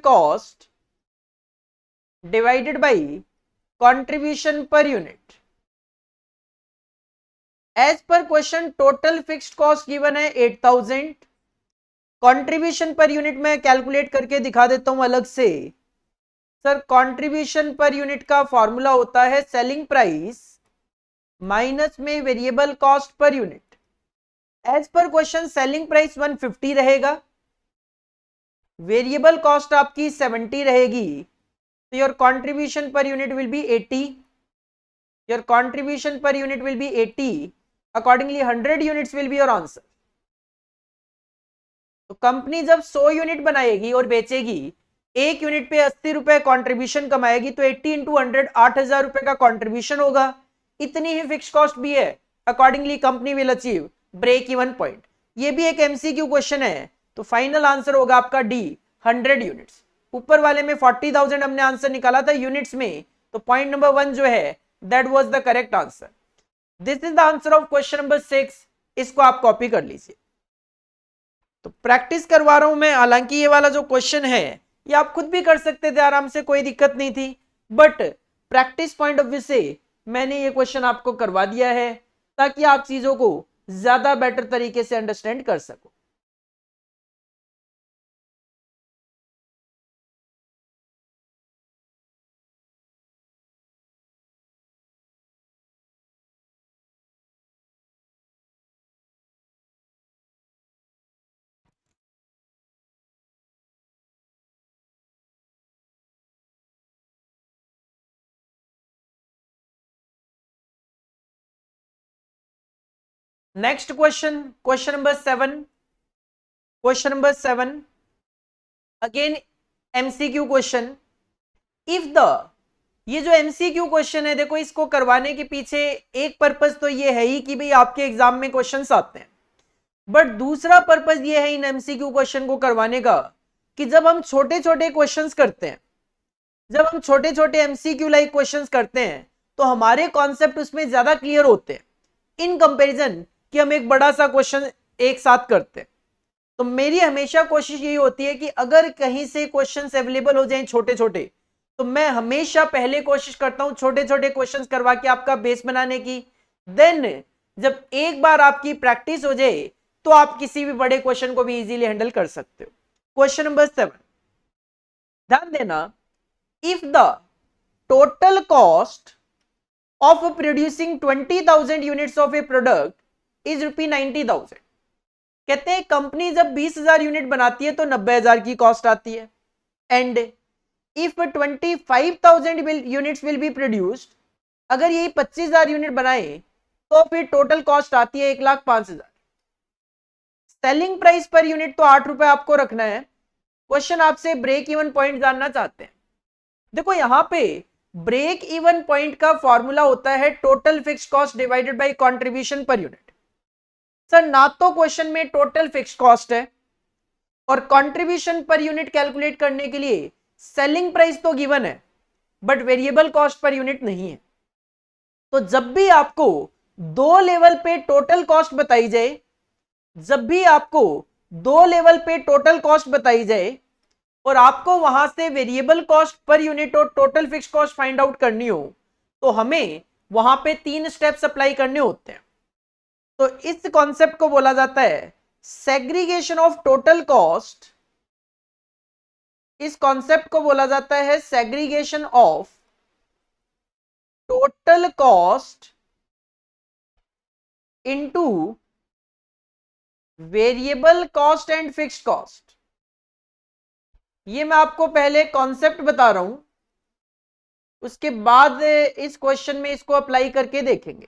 cost divided by contribution per unit. As per question total fixed cost given है 8000, contribution per unit में calculate करके दिखा देता हूं अलग से। सर कंट्रीब्यूशन पर यूनिट का फॉर्मूला होता है सेलिंग प्राइस माइनस में variable cost per unit. As per question selling price 150 रहेगा, वेरिएबल कॉस्ट आपकी 70 रहेगी, तो your contribution per unit will be 80। Your contribution per unit will be 80, accordingly 100 units will be your answer. तो company जब 100 unit बनाएगी और बेचेगी, एक unit पे 80 रुपए कॉन्ट्रीब्यूशन कमाएगी, तो 80 इंटू 100 8000 रुपए का कॉन्ट्रीब्यूशन होगा। इतनी ही फिक्स कॉस्ट भी है, accordingly company will achieve break even point. ये भी एक एमसीक्यू क्वेश्चन है, तो फाइनल आंसर होगा आपका डी 100 यूनिट्स। ऊपर वाले में 40,000 हमने आंसर निकाला था यूनिट्स में, तो पॉइंट नंबर 1 जो है that was the correct answer. This is the answer of question number 6। इसको आप कॉपी कर लीजिए। तो प्रैक्टिस करवा रहा हूं मैं, हालांकि ये वाला जो क्वेश्चन है ये आप खुद भी कर सकते थे आराम से, कोई दिक्कत नहीं थी, but practice point of view से मैंने ये क्वेश्चन आपको करवा दिया है ताकि आप चीजों को ज्यादा बेटर तरीके से अंडरस्टैंड कर सको। Next question, question number 7। Question number 7 again MCQ question. If the, ये जो एमसीक्यू क्वेश्चन है देखो, इसको करवाने के पीछे एक पर्पस तो ये है ही कि भाई आपके एग्जाम में क्वेश्चंस आते हैं, बट दूसरा पर्पस ये है इन एमसीक्यू क्वेश्चन को करवाने का कि जब हम छोटे छोटे क्वेश्चंस करते हैं, जब हम छोटे छोटे एमसीक्यू लाइक क्वेश्चंस करते हैं, तो हमारे कॉन्सेप्ट उसमें ज्यादा क्लियर होते हैं इन कंपैरिजन कि हम एक बड़ा सा क्वेश्चन एक साथ करते हैं। तो मेरी हमेशा कोशिश यही होती है कि अगर कहीं से क्वेश्चंस अवेलेबल हो जाएं छोटे छोटे, तो मैं हमेशा पहले कोशिश करता हूं छोटे छोटे क्वेश्चंस करवा के आपका बेस बनाने की। देन जब एक बार आपकी प्रैक्टिस हो जाए तो आप किसी भी बड़े क्वेश्चन को भी इजीली हैंडल कर सकते हो। क्वेश्चन नंबर 7, ध्यान देना। If the total cost of producing 20,000 units of a product is ₹90,000। कहते हैं कंपनी जब 20,000 यूनिट बनाती है तो 90,000 की कॉस्ट आती है, and if 25,000 units will be produced, अगर यही 25,000 यूनिट बनाए तो फिर टोटल कॉस्ट आती है 1,05,000। सेलिंग प्राइस पर यूनिट तो 8 रुपए आपको रखना है। क्वेश्चन आपसे ब्रेक इवन पॉइंट जानना चाहते हैं। देखो यहां पे ब्रेक इवन पॉइंट का फॉर्मूला होता है total fixed cost divided by contribution per unit. Sir ना तो क्वेश्चन में टोटल फिक्स्ड कॉस्ट है, और कंट्रीब्यूशन पर यूनिट कैलकुलेट करने के लिए सेलिंग प्राइस तो गिवन है but variable cost per unit नहीं है। तो जब भी आपको दो लेवल पे टोटल कॉस्ट बताई जाए, जब भी आपको दो लेवल पे टोटल कॉस्ट बताई जाए और आपको वहां से वेरिएबल कॉस्ट पर यूनिट और total fixed cost find out करनी हो, तो हमें वहां पे 3 स्टेप्स अप्लाई करने होते हैं। तो इस कॉन्सेप्ट को बोला जाता है सेग्रीगेशन ऑफ टोटल कॉस्ट। इस कॉन्सेप्ट को बोला जाता है segregation of total cost into variable cost and fixed cost. ये मैं आपको पहले कॉन्सेप्ट बता रहा हूं, उसके बाद इस क्वेश्चन में इसको अप्लाई करके देखेंगे।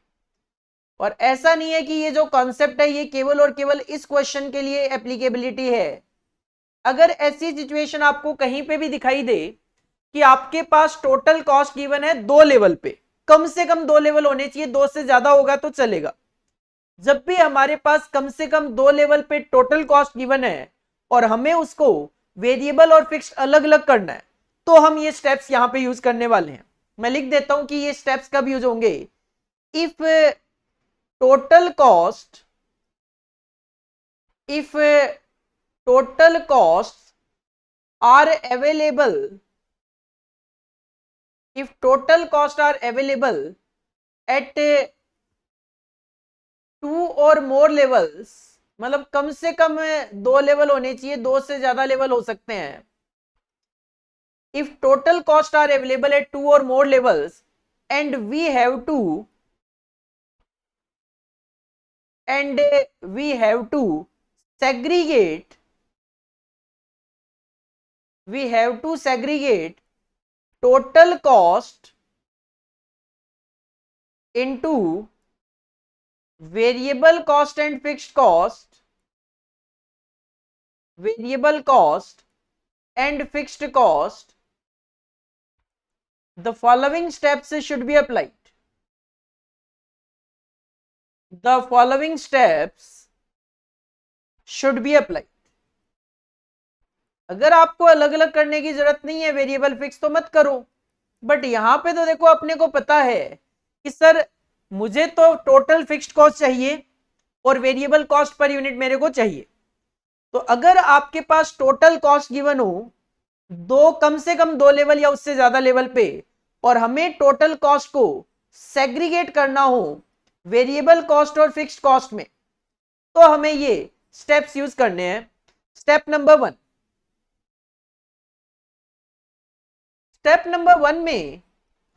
और ऐसा नहीं है कि ये जो कॉन्सेप्ट है ये केवल और केवल इस क्वेश्चन के लिए एप्लीकेबिलिटी है। अगर ऐसी सिचुएशन आपको कहीं पे भी दिखाई दे कि आपके पास टोटल कॉस्ट गिवन है 2 लेवल पे, कम से कम 2 लेवल होने चाहिए, 2 से ज्यादा होगा तो चलेगा। जब भी हमारे पास कम से कम 2 लेवल पे टोटल कॉस्ट गिवन है और हमें उसको वेरिएबल और फिक्स्ड अलग अलग करना है, तो हम ये स्टेप्स यहां पे यूज करने वाले हैं। मैं लिख देता हूं कि ये स्टेप्स कब यूज होंगे। If total cost are available if total cost are available at 2 or more levels, मतलब कम से कम 2 लेवल होने चाहिए, 2 से ज्यादा लेवल हो सकते हैं। if total cost are available at 2 or more levels and we have to segregate total cost into variable cost and fixed cost, variable cost and fixed cost, the following steps should be applied. The following steps should be applied. अगर आपको अलग अलग करने की जरूरत नहीं है variable fix तो मत करो, बट यहां पे तो देखो अपने को पता है कि सर मुझे तो टोटल फिक्स्ड कॉस्ट चाहिए और वेरिएबल कॉस्ट पर यूनिट मेरे को चाहिए। तो अगर आपके पास टोटल कॉस्ट गिवन हो दो, कम से कम 2 लेवल या उससे ज्यादा लेवल पे, और हमें टोटल कॉस्ट को सेग्रीगेट करना हो वेरिएबल कॉस्ट और फिक्स्ड कॉस्ट में, तो हमें ये स्टेप्स यूज करने हैं। स्टेप नंबर 1, स्टेप नंबर 1 में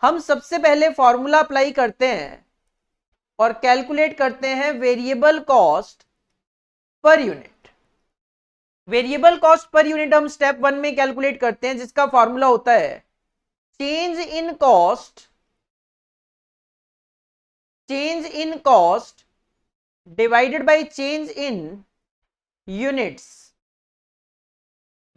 हम सबसे पहले फॉर्मूला अप्लाई करते हैं और कैलकुलेट करते हैं variable cost per unit. Variable cost per unit हम स्टेप 1 में कैलकुलेट करते हैं, जिसका फॉर्मूला होता है change in cost divided by change in units.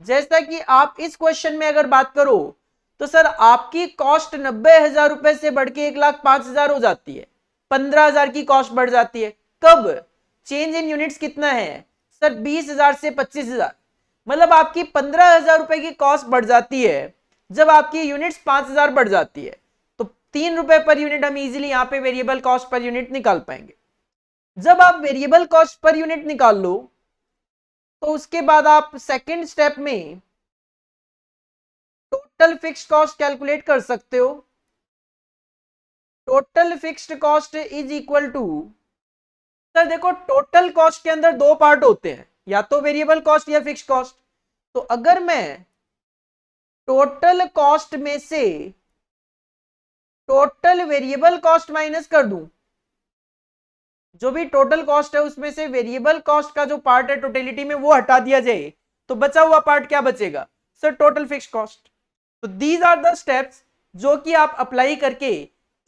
जैसा कि आप इस क्वेश्चन में अगर बात करो तो सर आपकी कॉस्ट 90,000 रुपए से बढ़ के 1,05,000 हो जाती है, 15,000 की कॉस्ट बढ़ जाती है। कब? चेंज इन यूनिट्स कितना है सर? 20,000 से 25,000, मतलब आपकी 15,000 रुपए की कॉस्ट बढ़ जाती है जब आपकी यूनिट्स 5,000 बढ़ जाती है। तो 3 रुपए पर यूनिट हम इजीली यहां पे वेरिएबल कॉस्ट पर यूनिट निकाल पाएंगे। जब आप वेरिएबल कॉस्ट पर यूनिट निकाल लो तो उसके बाद आप सेकेंड स्टेप में टोटल फिक्स्ड कॉस्ट कैलकुलेट कर सकते हो। Total fixed cost is equal to, sir देखो टोटल कॉस्ट के अंदर 2 पार्ट होते हैं, या तो वेरिएबल कॉस्ट या फिक्स्ड कॉस्ट। तो अगर मैं टोटल कॉस्ट में से टोटल वेरिएबल कॉस्ट माइनस कर दूं, जो भी टोटल कॉस्ट है उसमें से वेरिएबल कॉस्ट का जो पार्ट है टोटलिटी में वो हटा दिया जाए, तो बचा हुआ पार्ट क्या बचेगा सर? Total fixed cost. तो दीज आर द स्टेप्स जो कि आप अप्लाई करके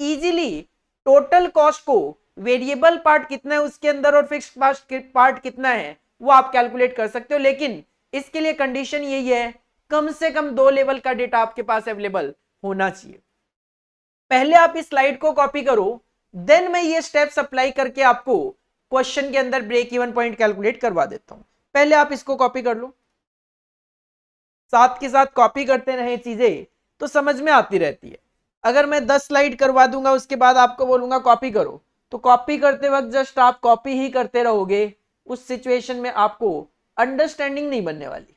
इजीली टोटल कॉस्ट को वेरिएबल पार्ट कितना है उसके अंदर और फिक्स्ड पार्ट कितना है वो आप कैलकुलेट कर सकते हो। लेकिन इसके लिए कंडीशन यही है कम से कम 2 लेवल का डेटा आपके पास अवेलेबल होना चाहिए। पहले आप इस स्लाइड को कॉपी करो, देन मैं ये स्टेप्स अप्लाई करके आपको क्वेश्चन के अंदर ब्रेक इवन पॉइंट कैलकुलेट करवा देता हूं। पहले आप इसको कॉपी कर लो, साथ के साथ कॉपी करते रहे चीजें तो समझ में आती रहती है। अगर मैं 10 स्लाइड करवा दूंगा उसके बाद आपको बोलूंगा कॉपी करो, तो कॉपी करते वक्त जस्ट आप कॉपी ही करते रहोगे, उस सिचुएशन में आपको अंडरस्टैंडिंग नहीं बनने वाली।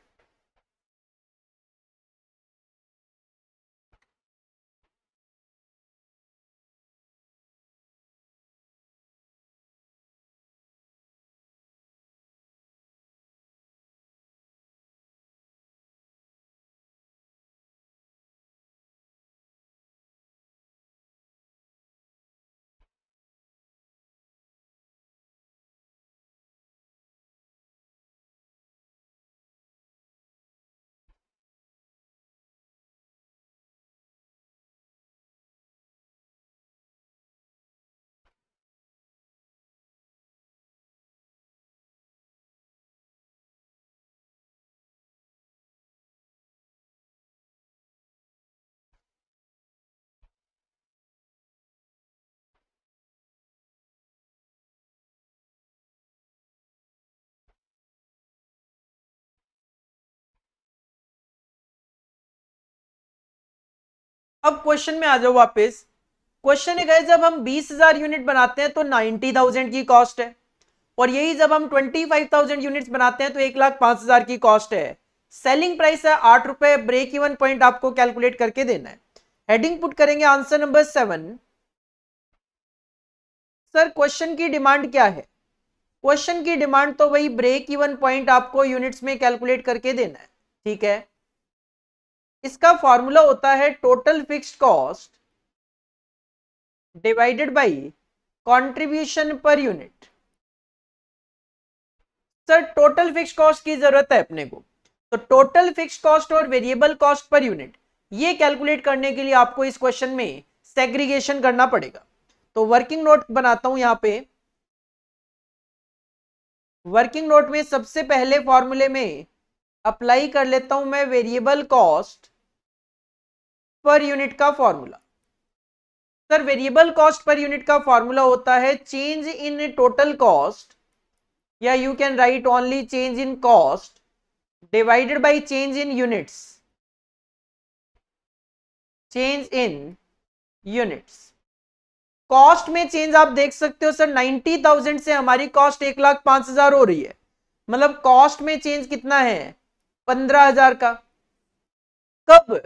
अब क्वेश्चन में आ जाओ वापस। क्वेश्चन है जब हम 20,000 यूनिट बनाते हैं तो 90,000 की कॉस्ट है, और यही जब हम 25,000 यूनिट्स बनाते हैं तो 1,05,000 की कॉस्ट है। सेलिंग प्राइस है 8 रुपए। ब्रेक इवन पॉइंट आपको कैलकुलेट करके देना है। हेडिंग पुट करेंगे आंसर नंबर 7। सर क्वेश्चन की डिमांड क्या है? क्वेश्चन की डिमांड तो वही ब्रेक इवन पॉइंट आपको यूनिट्स में कैलकुलेट करके देना है, ठीक है। इसका फॉर्मूला होता है total fixed cost divided by contribution per unit. Sir total fixed cost की जरूरत है अपने को, तो टोटल फिक्स्ड कॉस्ट और वेरिएबल कॉस्ट पर यूनिट ये कैलकुलेट करने के लिए आपको इस क्वेश्चन में सेग्रीगेशन करना पड़ेगा। तो वर्किंग नोट बनाता हूं यहां पे। वर्किंग नोट में सबसे पहले फॉर्मूले में अप्लाई कर लेता हूं मैं वेरिएबल कॉस्ट पर यूनिट का formula. Sir variable cost per unit का फॉर्मूला होता है चेंज इन टोटल कॉस्ट, या you can right only change in cost divided by change in units. Change in units. Cost में change आप देख सकते हो सर, 90,000 से हमारी कॉस्ट 1,05,000 हो रही है, मतलब कॉस्ट में चेंज कितना है? 15,000 का। कब?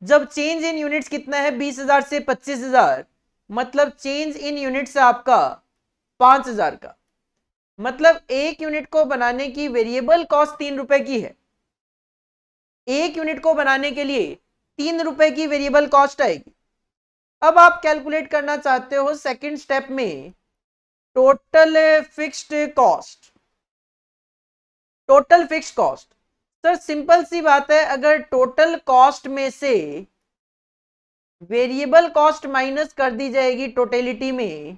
जब चेंज इन यूनिट्स कितना है? 20,000 से 25,000, मतलब चेंज इन यूनिट्स है आपका 5,000 का। मतलब एक यूनिट को बनाने की वेरिएबल कॉस्ट 3 रुपए की है। एक यूनिट को बनाने के लिए 3 रुपए की वेरिएबल कॉस्ट आएगी। अब आप कैलकुलेट करना चाहते हो सेकंड स्टेप में total fixed cost. Total fixed cost, sir simple सी बात है, अगर टोटल कॉस्ट में से वेरिएबल कॉस्ट माइनस कर दी जाएगी टोटलिटी में,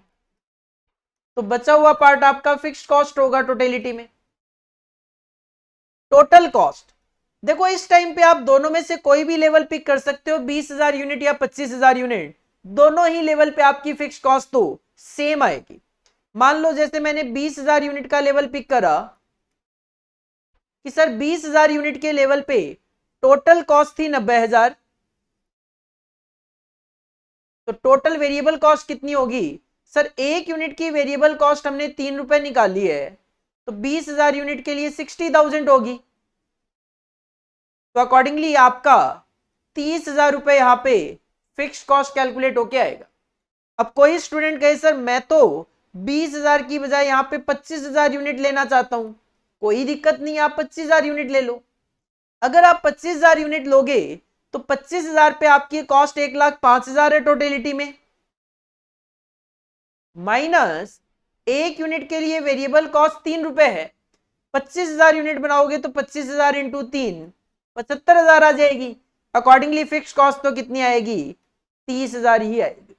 तो बचा हुआ पार्ट आपका फिक्स्ड कॉस्ट होगा टोटलिटी में। टोटल कॉस्ट देखो, इस टाइम पे आप दोनों में से कोई भी लेवल पिक कर सकते हो, 20,000 यूनिट या 25,000 यूनिट, दोनों ही लेवल पे आपकी फिक्स्ड कॉस्ट तो सेम आएगी। मान लो जैसे मैंने 20,000 यूनिट का लेवल पिक करा कि सर 20,000 यूनिट के लेवल पे टोटल कॉस्ट थी 90,000, तो टोटल वेरिएबल कॉस्ट कितनी होगी? सर एक यूनिट की वेरिएबल कॉस्ट हमने 3 रुपए निकाली है, तो 20,000 यूनिट के लिए 60,000 होगी। तो अकॉर्डिंगली आपका 30,000 रुपए यहां पे फिक्स्ड कॉस्ट कैलकुलेट होके आएगा। अब कोई स्टूडेंट कहे सर मैं तो 20,000 की बजाय यहां पे 25,000 यूनिट लेना चाहता हूं, कोई दिक्कत नहीं, आप 25,000 यूनिट ले लो। अगर आप 25,000 यूनिट लोगे तो 25,000 पे आपकी कॉस्ट 1,05,000 है टोटलिटी में, माइनस एक यूनिट के लिए वेरिएबल कॉस्ट 3 रुपए है। 25,000 यूनिट बनाओगे तो 25,000 इंटू 3 75,000 आ जाएगी। अकॉर्डिंगली फिक्स कॉस्ट तो कितनी आएगी? 30,000 ही आएगी।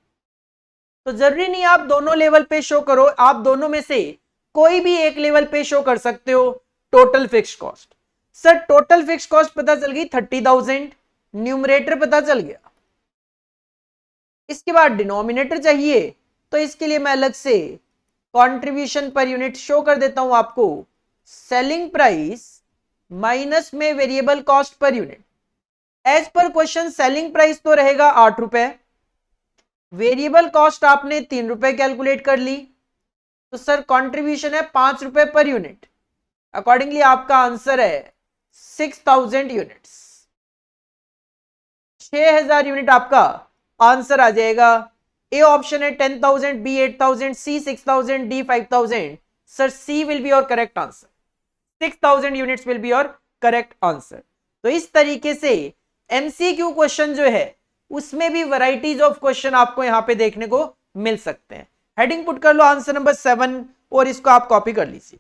तो जरूरी नहीं आप दोनों लेवल पे शो करो, आप दोनों में से कोई भी एक लेवल पे शो कर सकते हो total fix cost. Sir total fix cost पता चल गई 30,000, न्यूमरेटर पता चल गया। इसके बाद डिनोमिनेटर चाहिए, तो इसके लिए मैं अलग से कंट्रीब्यूशन पर यूनिट शो कर देता हूं आपको। सेलिंग प्राइस माइनस में variable cost per unit. As per question selling price तो रहेगा 8 रुपए, वेरिएबल कॉस्ट आपने 3 रुपए कैलकुलेट कर ली, तो सर कंट्रीब्यूशन है 5 रुपए पर यूनिट। अकॉर्डिंगली आपका आंसर है 6,000 यूनिट्स। 6,000 यूनिट आपका आंसर आ जाएगा। ए ऑप्शन है 10,000, B 8,000, C 6,000, D 5,000। Sir C will be your correct answer. 6,000 units will be your correct answer. तो इस तरीके से एमसीक्यू क्वेश्चन जो है उसमें भी वैरायटीज ऑफ क्वेश्चन आपको यहां पे देखने को मिल सकते हैं। हेडिंग पुट कर लो आंसर नंबर 7 और इसको आप कॉपी कर लीजिए।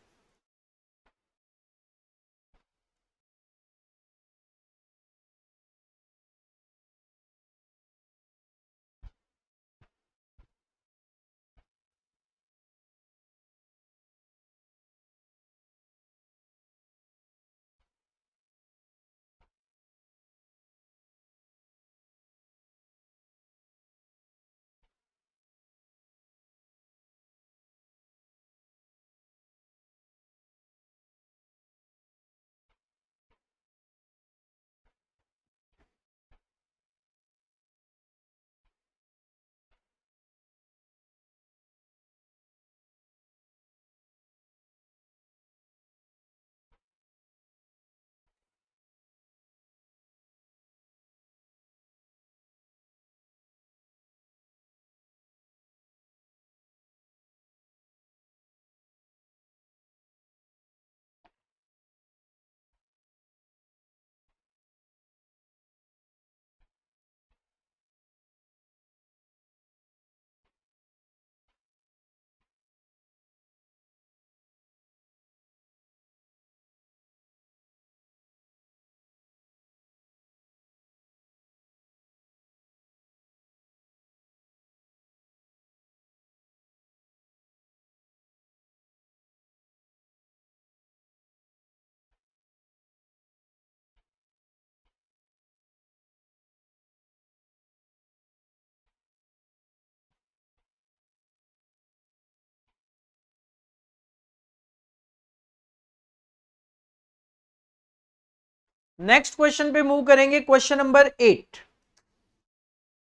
नेक्स्ट क्वेश्चन पे मूव करेंगे, question number 8।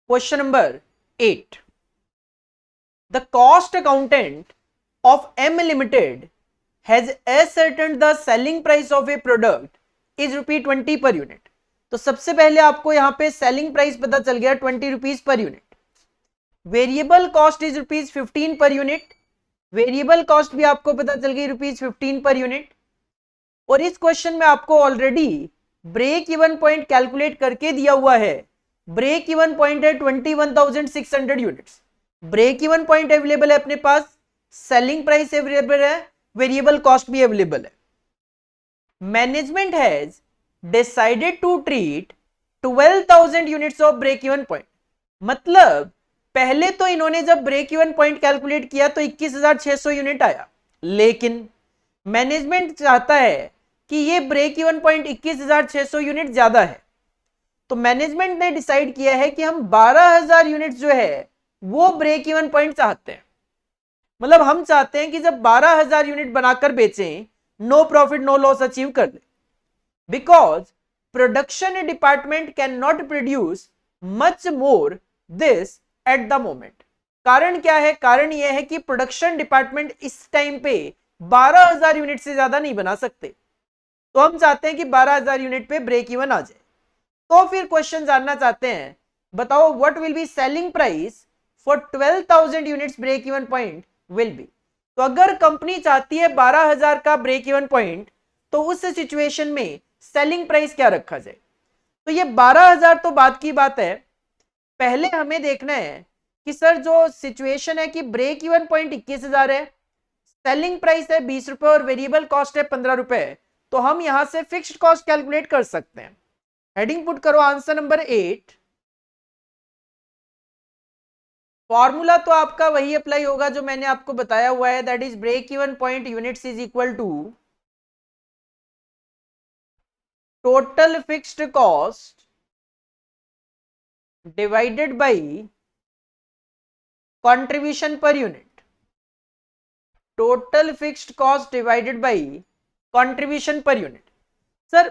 Question number 8, the cost accountant of M limited has ascertained the selling price of a product is ₹20 per unit। तो सबसे पहले आपको यहां पे सेलिंग प्राइस पता चल गया ₹20 per unit. Variable cost is ₹15 per unit, variable cost भी आपको पता चल गई ₹15 पर यूनिट। और इस क्वेश्चन में आपको already break even point calculate करके दिया हुआ है। ब्रेक इवन पॉइंट है 21,600 units. Break even point available है अपने पास, सेलिंग प्राइस अवेलेबल है, वेरिएबल कॉस्ट भी अवेलेबल है। Management has decided to treat 12,000 units of break even point. मतलब पहले तो इन्होंने जब ब्रेक इवन पॉइंट कैलकुलेट किया तो 21,600 यूनिट आया, लेकिन मैनेजमेंट चाहता है कि ये ब्रेक इवन पॉइंट 21,600 यूनिट ज्यादा है। तो मैनेजमेंट ने डिसाइड किया है कि हम 12,000 यूनिट जो है वो ब्रेक इवन पॉइंट चाहते हैं। मतलब हम चाहते हैं कि जब 12,000 यूनिट बनाकर बेचें, no profit no loss achieve कर ले। Because production department can not produce much more this at the moment. कारण क्या है? कारण यह है कि प्रोडक्शन डिपार्टमेंट इस टाइम पे 12,000 यूनिट से ज्यादा नहीं बना सकते। तो हम चाहते हैं कि 12,000 यूनिट पे ब्रेक इवन आ जाए। तो फिर क्वेश्चन जानना चाहते हैं, बताओ what will be selling price for 12,000 units break even point will be. तो अगर कंपनी चाहती है 12,000 का ब्रेक इवन पॉइंट, तो उस सिचुएशन में सेलिंग प्राइस क्या रखा जाए? तो ये 12,000 तो बात की बात है, पहले हमें देखना है कि सर जो सिचुएशन है कि ब्रेक इवन पॉइंट 21,000 है, सेलिंग प्राइस है 20 रुपए और वेरिएबल कॉस्ट है 15 रुपए। तो हम यहां से फिक्स्ड कॉस्ट कैलकुलेट कर सकते हैं। हेडिंग पुट करो आंसर नंबर 8। फॉर्मूला तो आपका वही अप्लाई होगा जो मैंने आपको बताया हुआ है, that is break even point units is equal to total fixed cost divided by contribution per unit. Total fixed cost divided by contribution per unit. Sir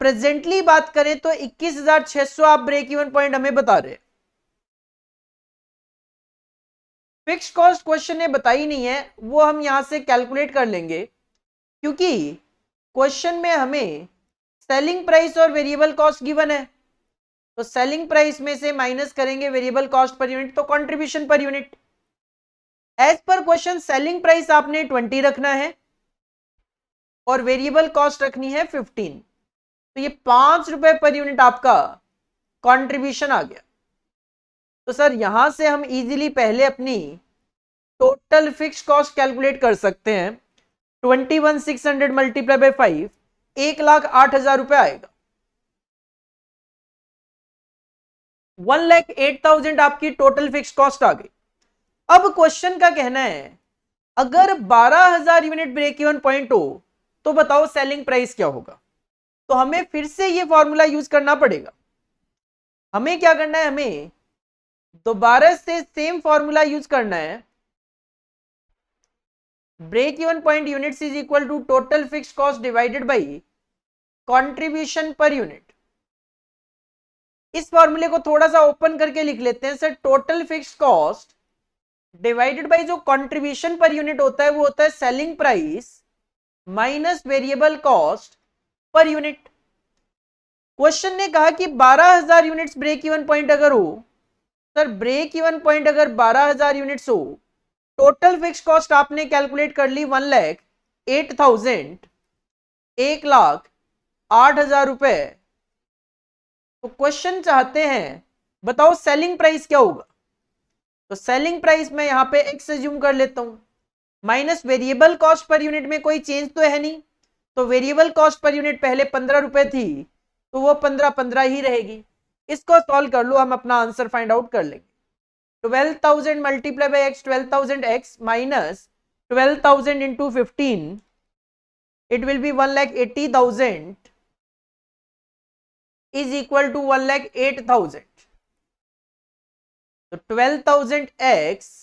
presently बात करें तो 21,600 आप ब्रेक इवन पॉइंट हमें बता रहे हैं। फिक्स कॉस्ट क्वेश्चन ने बताई नहीं है, वो हम यहां से कैलकुलेट कर लेंगे, क्योंकि क्वेश्चन में हमें सेलिंग प्राइस और वेरिएबल कॉस्ट गिवन है। तो सेलिंग प्राइस में से माइनस करेंगे वेरिएबल कॉस्ट पर यूनिट, तो contribution per unit. As per question selling price आपने 20 रखना है और वेरिएबल कॉस्ट रखनी है 15। तो ये 5 रुपए पर यूनिट आपका कंट्रीब्यूशन आ गया। तो सर यहां से हम इजीली पहले अपनी टोटल फिक्स कॉस्ट कैलकुलेट कर सकते हैं। 21,600 मल्टीप्लाई बाय 5, 1,08,000 रुपए आएगा। 1,08,000 आपकी टोटल फिक्स कॉस्ट आ गई। अब क्वेश्चन का कहना है अगर 12,000 यूनिट ब्रेक इवन पॉइंट हो तो बताओ सेलिंग प्राइस क्या होगा। तो हमें फिर से ये फॉर्मूला यूज करना पड़ेगा। हमें क्या करना है, हमें दोबारा से सेम फॉर्मूला यूज करना है। Break even point units is equal to total fix cost divided by contribution per unit. इस फॉर्मूले को थोड़ा सा ओपन करके लिख लेते हैं। Sir total fix cost divided bye जो कंट्रीब्यूशन पर यूनिट होता है वो होता है selling price minus variable cost per unit. Question ने कहा कि 12,000 यूनिट्स ब्रेक इवन पॉइंट अगर हो, सर ब्रेक इवन पॉइंट अगर 12,000 यूनिट्स हो, टोटल फिक्स कॉस्ट आपने कैलकुलेट कर ली 1,08,000, 1,08,000 रुपए। तो क्वेश्चन चाहते हैं बताओ सेलिंग प्राइस क्या होगा। तो सेलिंग प्राइस मैं यहां पे एक्स एज्यूम कर लेता हूं, minus variable cost per unit में कोई चेंज तो है नहीं। तो वेरिएबल कॉस्ट पर यूनिट पहले 15 रुपए थी, तो वो 15 ही रहेगी। इसको सॉल्व कर लो, हम अपना आंसर फाइंड आउट कर लेंगे। 12,000 multiply by x, 12,000 x minus 12,000 into 15, it will be 1,80,000 is equal to 1,08,000। तो 12,000 एक्स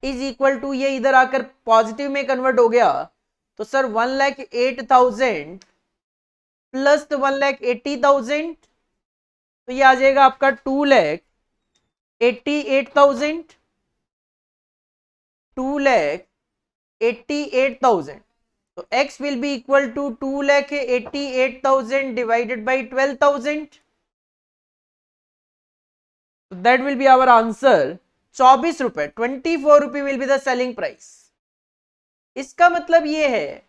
इज इक्वल टू, ये इधर आकर पॉजिटिव में कन्वर्ट हो गया, तो सर 1,08,000 प्लस 1,80,000, तो ये आ जाएगा आपका 2,88,000, 2,88,000। तो x will be equal to 2,88,000 divided by 12,000. So that will be our answer. 24 रुपए, 24 रुपए will be the selling price. इसका मतलब ये है,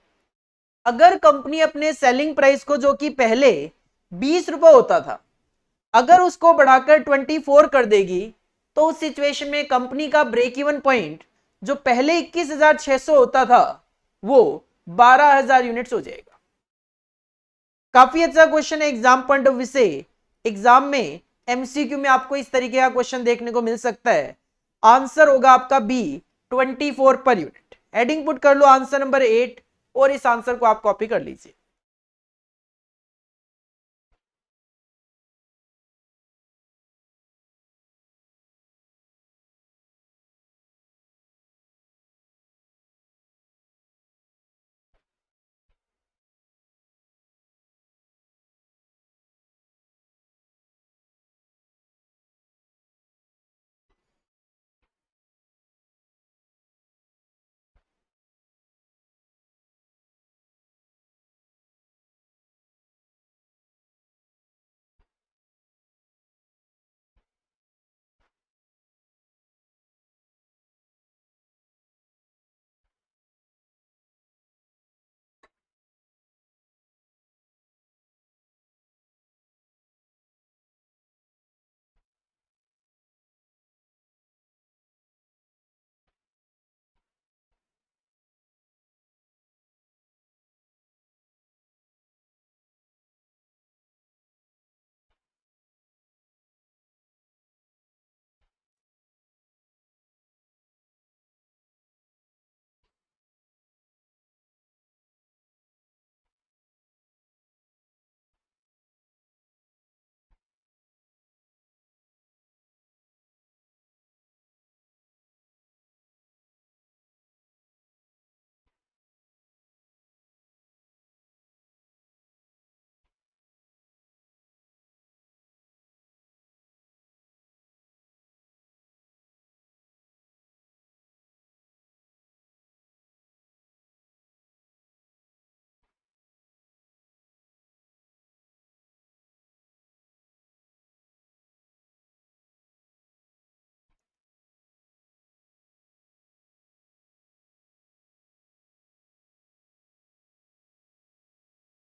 अगर कंपनी अपने सेलिंग प्राइस को, जो कि पहले 20 रुपए होता था, अगर उसको बढ़ाकर 24 कर देगी, तो उस सिचुएशन में कंपनी का ब्रेक इवन पॉइंट जो पहले 21,600 होता था, वो 12,000 यूनिट्स हो जाएगा। काफी अच्छा क्वेश्चन है एग्जाम पॉइंट ऑफ व्यू से। एग्जाम में एमसीक्यू में आपको इस तरीके का क्वेश्चन देखने को मिल सकता है। आंसर होगा आपका B, 24 per unit. Heading put कर लो आंसर नंबर 8 और इस आंसर को आप कॉपी कर लीजिए।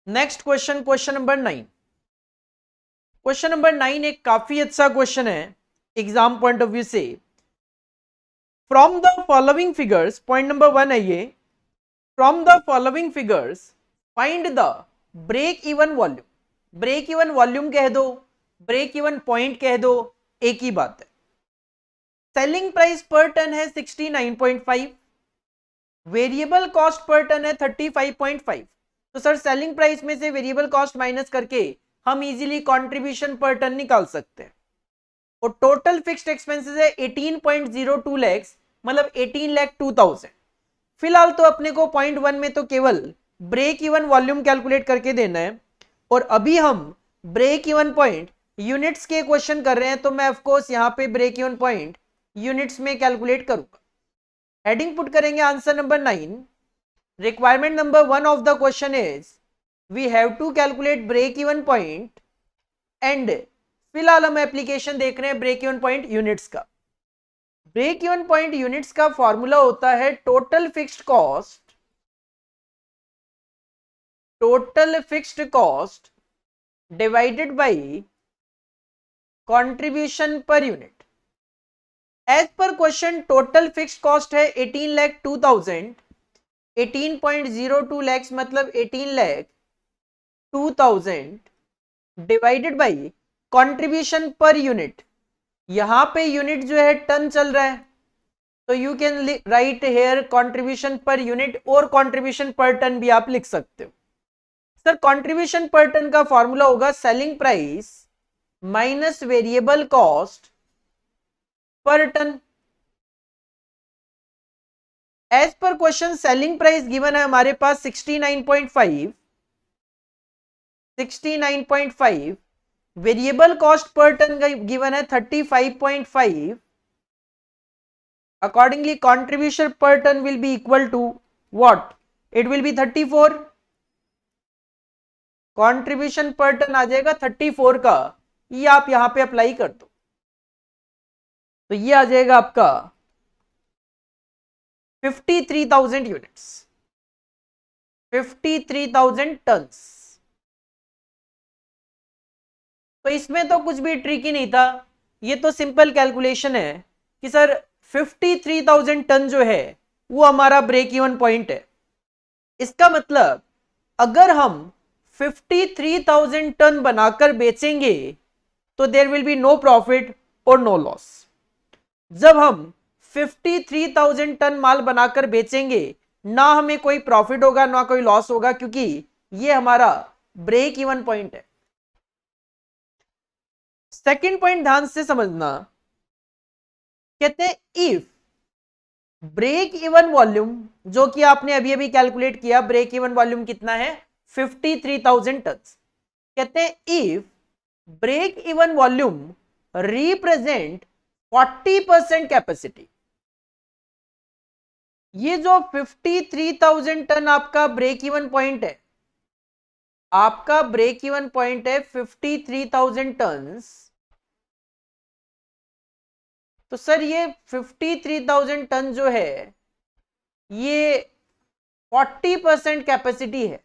Next question, question number 9। Question number 9 एक काफी अच्छा क्वेश्चन है एग्जाम पॉइंट ऑफ व्यू से। From the following figures, point number 1 है ये, from the following figures find the break even volume. Break even volume कह दो, ब्रेक इवन पॉइंट कह दो, एक ही बात है। सेलिंग प्राइस पर टन है 69.5, वेरिएबल कॉस्ट पर टन है 35.5। तो सर सेलिंग प्राइस में से वेरिएबल कॉस्ट माइनस करके हम इजीली कंट्रीब्यूशन पर टन निकाल सकते हैं। और टोटल फिक्स्ड एक्सपेंसेस है 18.02 लाख, मतलब 18,02,000। फिलहाल तो अपने को पॉइंट 1 में तो केवल ब्रेक इवन वॉल्यूम कैलकुलेट करके देना है, और अभी हम ब्रेक इवन पॉइंट यूनिट्स के क्वेश्चन कर रहे हैं, तो मैं ऑफ कोर्स यहां पे ब्रेक इवन पॉइंट यूनिट्स में कैलकुलेट करूंगा। हेडिंग पुट करेंगे answer number 9। Requirement number 1 of the question is we have to calculate break even point and फिलहाल हम एप्लीकेशन देख रहे हैं ब्रेक इवन पॉइंट यूनिट्स का। ब्रेक इवन पॉइंट यूनिट्स का फॉर्मूला होता है total fixed cost divided by contribution per unit. As per question total fixed cost है 18,02,000, 18.02 लाख मतलब 18,02,000 divided by contribution per unit. यहां पे यूनिट जो है टन चल रहा है, तो you can write here contribution per unit, और कंट्रीब्यूशन पर टन भी आप लिख सकते हो। सर कंट्रीब्यूशन पर टन का फॉर्मूला होगा selling price minus variable cost per ton. As per question selling price given है हमारे पास 69.5, 69.5, variable cost per ton given है 35.5, accordingly contribution per ton will be equal to what? It will be 34. Contribution per ton आ जाएगा 34 का, ये आप यहां पे अप्लाई कर दो तो ये आ जाएगा आपका 53,000 यूनिट्स, 53,000 टन्स। तो इसमें तो कुछ भी ट्रिकी नहीं था, ये तो सिंपल कैलकुलेशन है कि सर 53,000 टन जो है वो हमारा ब्रेक इवन पॉइंट है। इसका मतलब अगर हम 53,000 टन बनाकर बेचेंगे तो there will be no profit और नो लॉस। जब हम 53,000 टन माल बनाकर बेचेंगे ना हमें कोई प्रॉफिट होगा ना कोई लॉस होगा, क्योंकि ये हमारा ब्रेक इवन पॉइंट है। सेकंड पॉइंट ध्यान से समझना, कहते हैं इफ ब्रेक इवन वॉल्यूम, जो कि आपने अभी अभी कैलकुलेट किया, ब्रेक इवन वॉल्यूम कितना है 53,000 टन। कहते हैं if break even volume represent 40% capacity, ये जो 53,000 टन आपका ब्रेक इवन पॉइंट है, आपका ब्रेक इवन पॉइंट है 53,000 टन, तो सर ये 53,000 टन जो है ये 40% कैपेसिटी है,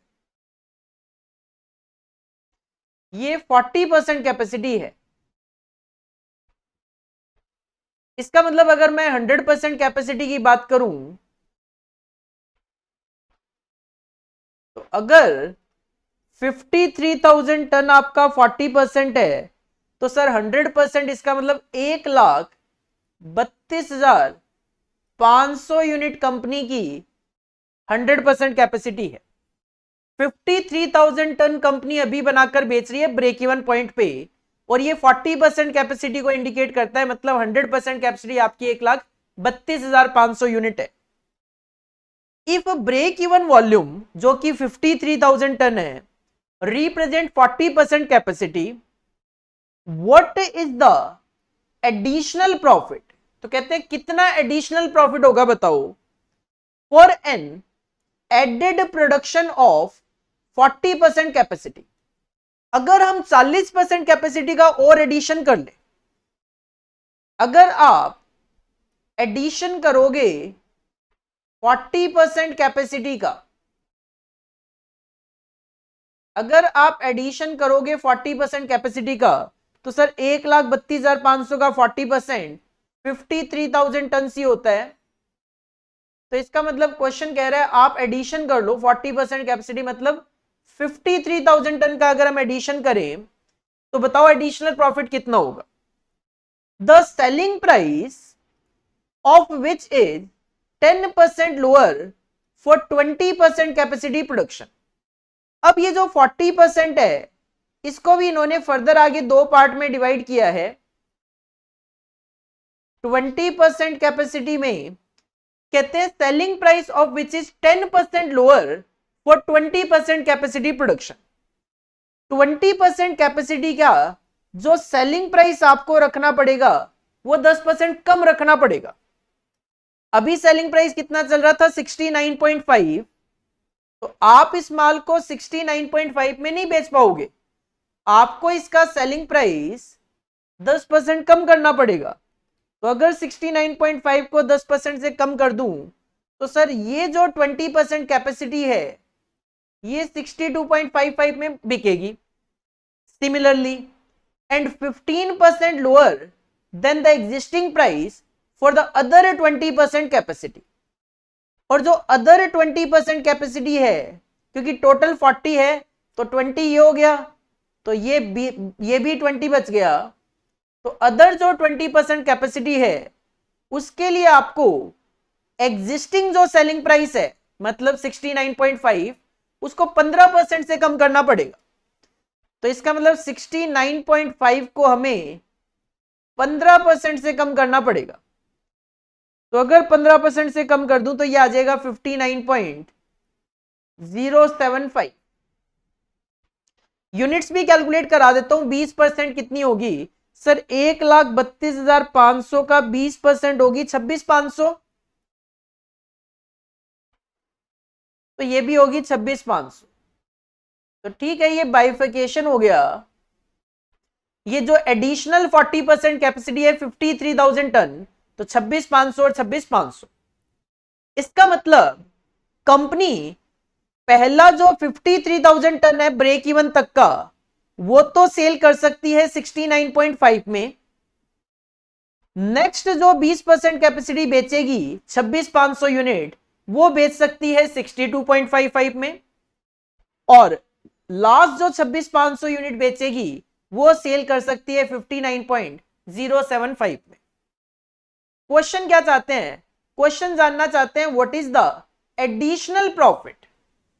ये 40% कैपेसिटी है। इसका मतलब अगर मैं 100% कैपेसिटी की बात करूं तो अगर 53,000 टन आपका 40% है तो सर 100% इसका मतलब 1,32,500 यूनिट कंपनी की 100% कैपेसिटी है। 53,000 टन कंपनी अभी बनाकर बेच रही है ब्रेक इवन पॉइंट पे, और ये 40% कैपेसिटी को इंडिकेट करता है, मतलब 100% कैपेसिटी आपकी 1,32,500 यूनिट है। इफ ब्रेक इवन वॉल्यूम जो कि 53,000 टन है represent 40% capacity, what is the additional profit? तो कहते हैं कितना एडिशनल प्रॉफिट होगा बताओ for an added production of 40% capacity. अगर हम 40% कैपेसिटी का और एडिशन कर ले, अगर आप एडिशन करोगे 40% कैपेसिटी का, अगर आप एडिशन करोगे 40% कैपेसिटी का, तो सर 1,32,500 का 40% 53,000 टन ही होता है। तो इसका मतलब क्वेश्चन कह रहा है आप एडिशन कर लो 40% कैपेसिटी, मतलब 53,000 टन का अगर हम एडिशन करें तो बताओ एडिशनल प्रॉफिट कितना होगा? The selling price of which is 10% lower for 20% capacity production. अब ये जो 40% है इसको भी इन्होंने फर्दर आगे दो पार्ट में डिवाइड किया है। 20% कैपेसिटी में कहते हैं selling price of which is 10% lower for 20% capacity production. 20% capacity का जो सेलिंग प्राइस आपको रखना पड़ेगा वो 10% कम रखना पड़ेगा। अभी सेलिंग प्राइस कितना चल रहा था 69.5, तो आप इस माल को 69.5 में नहीं बेच पाओगे, आपको इसका सेलिंग प्राइस 10% कम करना पड़ेगा। तो अगर 69.5 को 10% से कम कर दूं तो सर ये जो 20% कैपेसिटी है ये 62.55 में बिकेगी। Similarly and 15% lower than the existing price for the other 20% capacity. और जो अदर 20% कैपेसिटी है, क्योंकि टोटल 40 है तो 20 ये हो गया, तो ये भी 20 बच गया, तो अदर जो 20% कैपेसिटी है उसके लिए आपको एग्जिस्टिंग जो सेलिंग प्राइस है मतलब 69.5 उसको 15% से कम करना पड़ेगा। तो इसका मतलब 69.5 को हमें 15% से कम करना पड़ेगा। तो अगर 15% से कम कर दूं तो ये आ जाएगा 59.075। यूनिट्स भी कैलकुलेट करा देता हूं, 20% कितनी होगी सर, 1,32,500 का 20% होगी 26,500, तो ये भी होगी 26,500। तो ठीक है, ये बाइफिकेशन हो गया। ये जो एडिशनल 40% कैपेसिटी है 53,000 टन, तो 26,500 और 26,500। इसका मतलब कंपनी पहला जो 53,000 टन है ब्रेक इवन तक का, वो तो सेल कर सकती है 69.5 में। नेक्स्ट जो 20% कैपेसिटी बेचेगी 26,500 यूनिट, वो बेच सकती है 62.55 में। और लास्ट जो 26,500 यूनिट बेचेगी वो सेल कर सकती है 59.075 में। क्वेश्चन क्या चाहते हैं, क्वेश्चन जानना चाहते हैं what is the additional profit.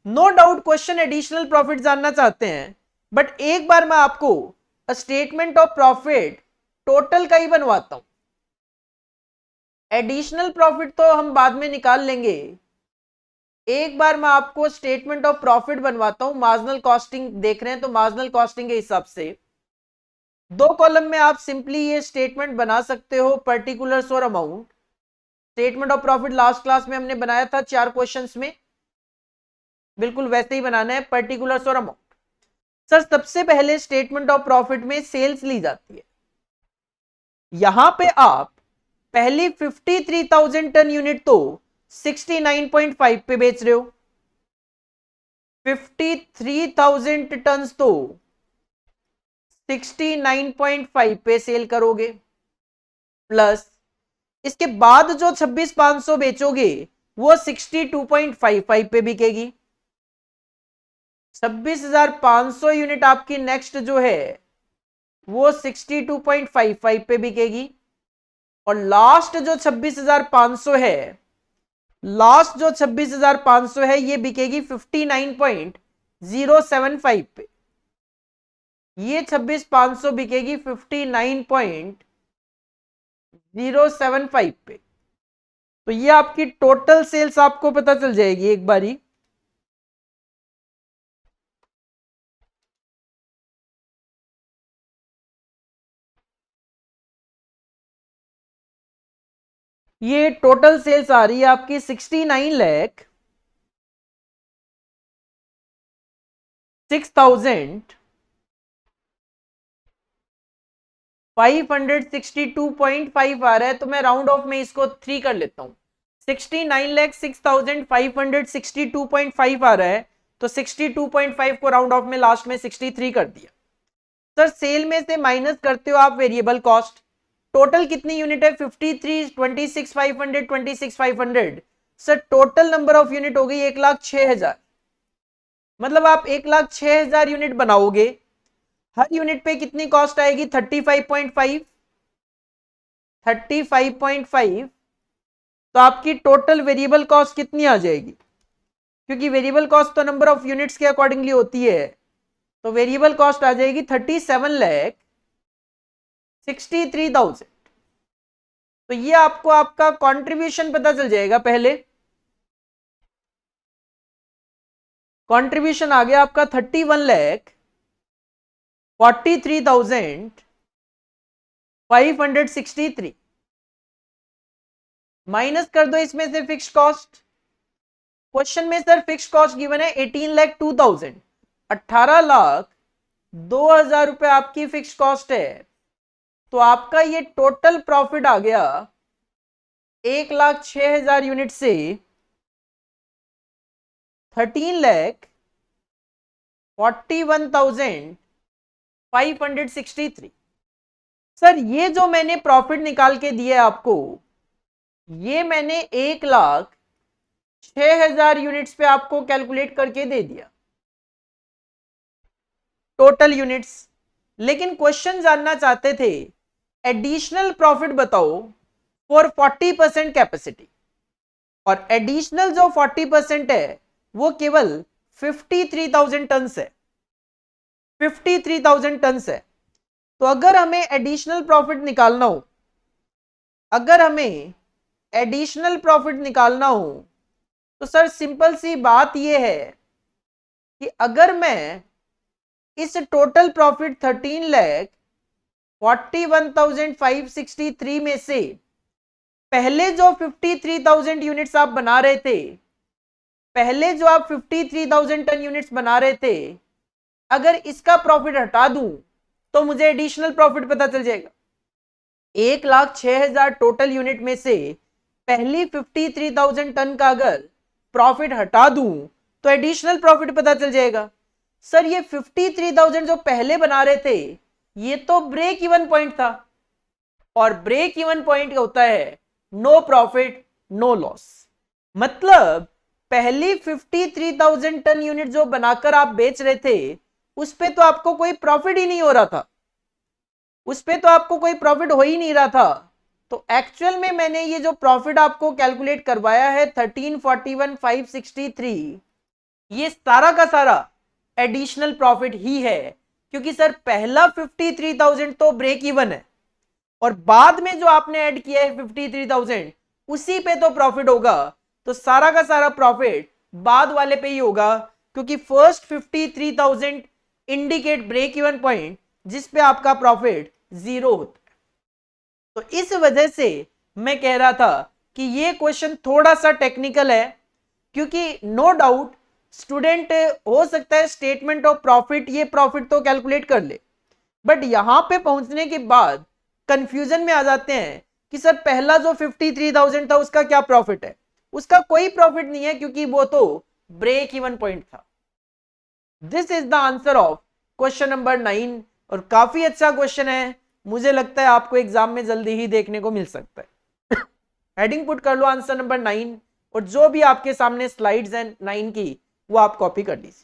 No doubt question additional profit जानना चाहते हैं, बट एक बार मैं आपको स्टेटमेंट ऑफ प्रॉफिट टोटल का ही बनवाता हूं। एडिशनल प्रॉफिट तो हम बाद में निकाल लेंगे, एक बार मैं आपको स्टेटमेंट ऑफ प्रॉफिट बनवाता हूं। मार्जिनल कॉस्टिंग देख रहे हैं तो मार्जिनल कॉस्टिंग के हिसाब से 2 कॉलम में आप सिंपली ये स्टेटमेंट बना सकते हो, पर्टिकुलर्स और amount. Statement of profit last class में हमने बनाया था 4 क्वेश्चंस में, बिल्कुल वैसे ही बनाना है, पर्टिकुलर्स और अमाउंट। सर सबसे पहले स्टेटमेंट ऑफ प्रॉफिट में सेल्स ली जाती है। यहां पे आप पहली 53,000 टन यूनिट तो 69.5 पे बेच रहे हो, 53,000 टन तो 69.5 पे सेल करोगे, प्लस इसके बाद जो 26,500 बेचोगे वो 62.55 पे बिकेगी। 26,500 यूनिट आपकी नेक्स्ट जो है वो 62.55 पे बिकेगी। और लास्ट जो 26,500 है, लास्ट जो 26,500 है ये बिकेगी 59.075 पे। ये 26,500 बिकेगी 59.075 पे। तो ये आपकी टोटल सेल्स आपको पता चल जाएगी एक बारी। ये टोटल सेल्स आ रही है आपकी 69,06,562.5 आ रहा है, तो मैं राउंड ऑफ में इसको 3 कर लेता हूं। 69,06,562.5 आ रहा है, तो 62.5 को राउंड ऑफ में लास्ट में 63 कर दिया। सर सेल में से माइनस करते हो आप वेरिएबल कॉस्ट, टोटल कितनी यूनिट है 53, 26,500, 26,500। Sir total number of unit हो गई 1,06,000। मतलब आप 1,06,000 यूनिट बनाओगे, हर यूनिट पे कितनी कॉस्ट आएगी 35.5, 35.5। तो आपकी टोटल वेरिएबल कॉस्ट कितनी आ जाएगी, क्योंकि वेरिएबल कॉस्ट तो नंबर ऑफ यूनिट्स के अकॉर्डिंगली होती है, तो वेरिएबल कॉस्ट आ जाएगी 37,63,000। तो ये आपको आपका कंट्रीब्यूशन पता चल जाएगा। पहले कंट्रीब्यूशन आ गया आपका 31,43,563, माइनस कर दो इसमें से फिक्स्ड कॉस्ट। क्वेश्चन में सर फिक्स्ड कॉस्ट गिवन है 18,02,000, 18,02,000 रुपए आपकी फिक्स्ड कॉस्ट है। तो आपका ये टोटल प्रॉफिट आ गया 1,06,000 यूनिट से 13,41,563। सर ये जो मैंने प्रॉफिट निकाल के दिया आपको, ये मैंने 1,06,000 यूनिट्स पे आपको कैलकुलेट करके दे दिया टोटल यूनिट्स। लेकिन क्वेश्चन जानना चाहते थे एडिशनल प्रॉफिट बताओ फॉर 40% कैपेसिटी, और एडिशनल जो 40% है वो केवल 53,000 टन है, 53,000 टन है। तो अगर हमें एडिशनल प्रॉफिट निकालना हो, अगर हमें एडिशनल प्रॉफिट निकालना हो, तो सर सिंपल सी बात यह है कि अगर मैं इस टोटल प्रॉफिट 13,41,563 में से पहले जो 53,000 यूनिट्स आप बना रहे थे, पहले जो आप 53,000 टन यूनिट्स बना रहे थे, अगर इसका प्रॉफिट हटा दूं तो मुझे एडिशनल प्रॉफिट पता चल जाएगा। 1,06,000 टोटल यूनिट में से पहली 53,000 टन का अगर प्रॉफिट हटा दूं तो एडिशनल प्रॉफिट पता चल जाएगा। सर ये 53,000 जो पहले बना रहे थे ये तो ब्रेक इवन पॉइंट था, और ब्रेक इवन पॉइंट होता है नो प्रॉफिट नो लॉस। मतलब पहली 53,000 टन यूनिट जो बनाकर आप बेच रहे थे उस पे तो आपको कोई प्रॉफिट ही नहीं हो रहा था, उस पे तो आपको कोई प्रॉफिट हो ही नहीं रहा था। तो एक्चुअल में मैंने ये जो प्रॉफिट आपको कैलकुलेट करवाया है 13,41,563, ये सारा का सारा एडिशनल प्रॉफिट ही है, क्योंकि सर पहला 53,000 तो ब्रेक इवन है और बाद में जो आपने ऐड किया है 53,000 उसी पे तो प्रॉफिट होगा। तो सारा का सारा प्रॉफिट बाद वाले पे ही होगा, क्योंकि first 53,000 indicate break even point जिस पे आपका प्रॉफिट जीरो होता है। तो इस वजह से मैं कह रहा था कि ये क्वेश्चन थोड़ा सा टेक्निकल है, क्योंकि नो डाउट स्टूडेंट हो सकता है स्टेटमेंट ऑफ प्रॉफिट ये प्रॉफिट तो कैलकुलेट कर ले, बट यहां पे पहुंचने के बाद कंफ्यूजन में आ जाते हैं कि सर पहला जो 53,000 था उसका क्या प्रॉफिट है। उसका कोई प्रॉफिट नहीं है, क्योंकि वो तो ब्रेक इवन पॉइंट था। This is the answer of question number 9, और काफी अच्छा क्वेश्चन है, मुझे लगता है आपको एग्जाम में जल्दी ही देखने को मिल सकता है। हेडिंग पुट कर लो आंसर नंबर 9, और जो भी आपके सामने स्लाइड्स हैं 9 की वो आप कॉपी कर लीजिए।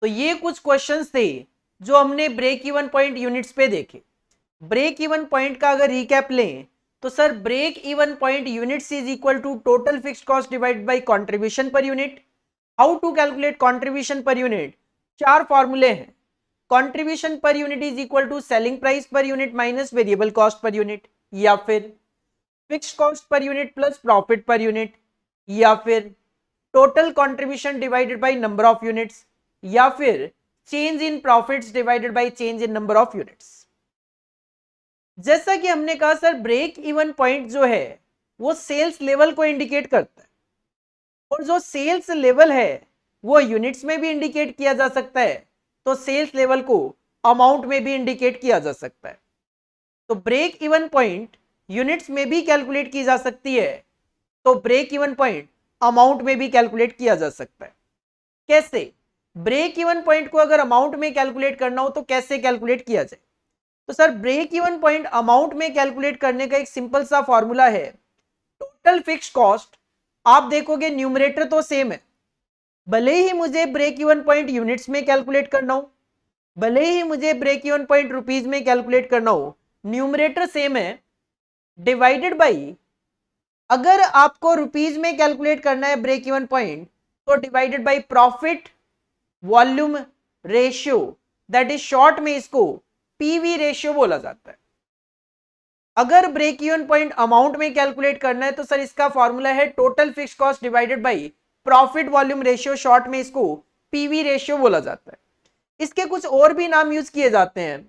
तो ये कुछ क्वेश्चंस थे जो हमने ब्रेक इवन पॉइंट यूनिट्स पे देखे। ब्रेक इवन पॉइंट का अगर रिकैप लें तो sir break even point units is equal to total fixed cost divided by contribution per unit. How to calculate contribution per unit? चार फॉर्मूले हैं। Contribution per unit is equal to selling price per unit minus variable cost per unit, या फिर fixed cost per unit plus profit per unit, या फिर total contribution divided by number of units, या फिर change in profits divided by change in number of units. जैसा कि हमने कहा सर ब्रेक इवन पॉइंट जो है वो सेल्स लेवल को इंडिकेट करता है, और जो सेल्स लेवल है वो यूनिट्स में भी इंडिकेट किया जा सकता है, तो सेल्स लेवल को अमाउंट में भी इंडिकेट किया जा सकता है। तो ब्रेक इवन पॉइंट यूनिट्स में भी कैलकुलेट की जा सकती है, तो ब्रेक इवन पॉइंट अमाउंट में भी कैलकुलेट किया जा सकता है। कैसे? ब्रेक इवन पॉइंट को अगर अमाउंट में कैलकुलेट करना हो तो कैसे कैलकुलेट किया जाए? तो sir break even point amount में कैलकुलेट करने का एक सिंपल सा फॉर्मूला है टोटल फिक्स्ड कॉस्ट। आप देखोगे न्यूमरेटर तो सेम है, भले ही मुझे ब्रेक इवन पॉइंट यूनिट्स में कैलकुलेट करना हो, भले ही मुझे ब्रेक इवन पॉइंट रुपीज में कैलकुलेट करना हो, न्यूमरेटर सेम है, डिवाइडेड बाई अगर आपको रुपीज में कैलकुलेट करना है ब्रेक इवन पॉइंट तो divided by profit volume ratio, that is short में इसको पीवी रेशियो बोला जाता है। अगर ब्रेक इवन पॉइंट अमाउंट में कैलकुलेट करना है तो सर इसका फॉर्मूला है total fixed cost divided by profit volume ratio, short में इसको पीवी रेशियो बोला जाता है। इसके कुछ और भी नाम यूज किए जाते हैं।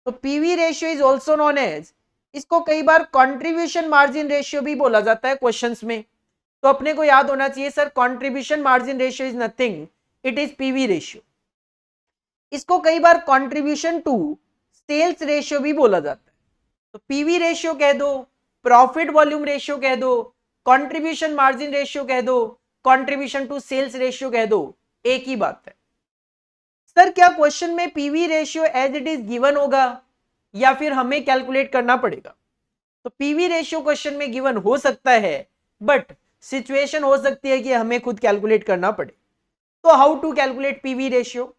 तो PV ratio is also known as, इसको कई बार कंट्रीब्यूशन मार्जिन रेशियो भी बोला जाता है क्वेश्चंस में। तो अपने को याद होना चाहिए sir contribution margin ratio is nothing, it is PV ratio. इसको कई बार कंट्रीब्यूशन टू सेल्स रेशियो भी बोला जाता है। तो पीवी रेशियो कह दो, प्रॉफिट वॉल्यूम रेशियो कह दो, कंट्रीब्यूशन मार्जिन रेशियो कह दो, कंट्रीब्यूशन टू सेल्स रेशियो कह दो, एक ही बात है। सर क्या क्वेश्चन में PV ratio as it is given होगा या फिर हमें कैलकुलेट करना पड़ेगा? तो पीवी रेशियो क्वेश्चन में गिवन हो सकता है, बट सिचुएशन हो सकती है कि हमें खुद कैलकुलेट करना पड़े। तो how to calculate PV ratio,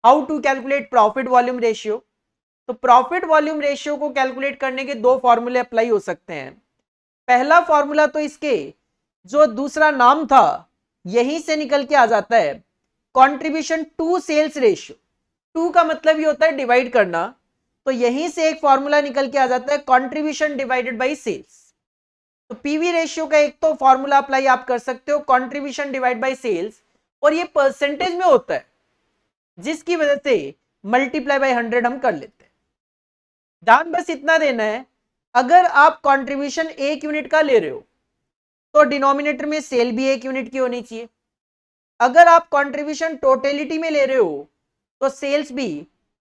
how to calculate profit volume ratio? तो प्रॉफिट वॉल्यूम रेशियो को कैलकुलेट करने के दो फॉर्मूले अप्लाई हो सकते हैं। पहला फॉर्मूला तो इसके जो दूसरा नाम था यहीं से निकल के आ जाता है, contribution to sales ratio. To का मतलब ये होता है डिवाइड करना, तो यहीं से एक फॉर्मूला निकल के आ जाता है कंट्रीब्यूशन डिवाइडेड बाय सेल्स। तो पीवी रेशियो का एक तो फॉर्मूला अप्लाई आप कर सकते हो कंट्रीब्यूशन डिवाइड बाय सेल्स, और ये परसेंटेज में होता है जिसकी वजह से मल्टीप्लाई बाय 100 हम कर लेते हैं। ध्यान बस इतना देना है, अगर आप कंट्रीब्यूशन 1 यूनिट का ले रहे हो तो डिनोमिनेटर में सेल भी 1 यूनिट की होनी चाहिए। अगर आप कंट्रीब्यूशन टोटलिटी में ले रहे हो तो सेल्स भी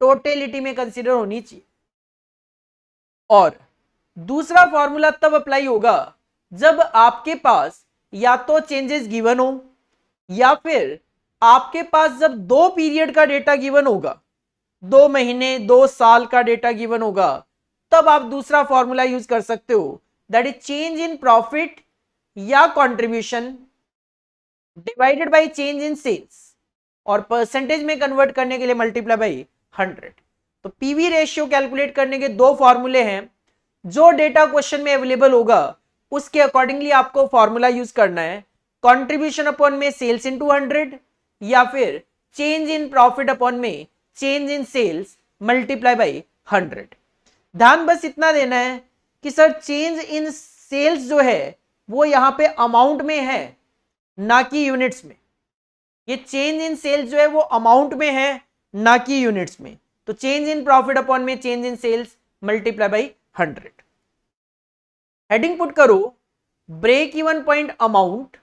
टोटलिटी में कंसीडर होनी चाहिए। और दूसरा फॉर्मूला तब अप्लाई होगा जब आपके पास या तो चेंजेस गिवन हो, या फिर आपके पास जब 2 पीरियड का डेटा गिवन होगा, 2 महीने 2 साल का डेटा गिवन होगा, तब आप दूसरा फॉर्मूला यूज कर सकते हो, that is change in profit या contribution divided by change in sales, और परसेंटेज में कन्वर्ट करने के लिए मल्टीप्लाई बाय 100। तो पीवी रेशियो कैलकुलेट करने के दो फॉर्मूले हैं, जो डेटा क्वेश्चन में अवेलेबल होगा उसके अकॉर्डिंगली आपको फॉर्मूला यूज करना है, कंट्रीब्यूशन अपॉन में सेल्स इनटू 100, या फिर चेंज इन प्रॉफिट अपॉन में change in sales multiply by 100। ध्यान बस इतना देना है कि सर चेंज इन सेल्स जो है वो यहां पे अमाउंट में है, ना कि यूनिट्स में। ये चेंज इन सेल्स जो है वो अमाउंट में है, ना कि यूनिट्स में। तो चेंज इन प्रॉफिट अपॉन में change in sales multiply by 100। Heading put करो ब्रेक इवन पॉइंट अमाउंट,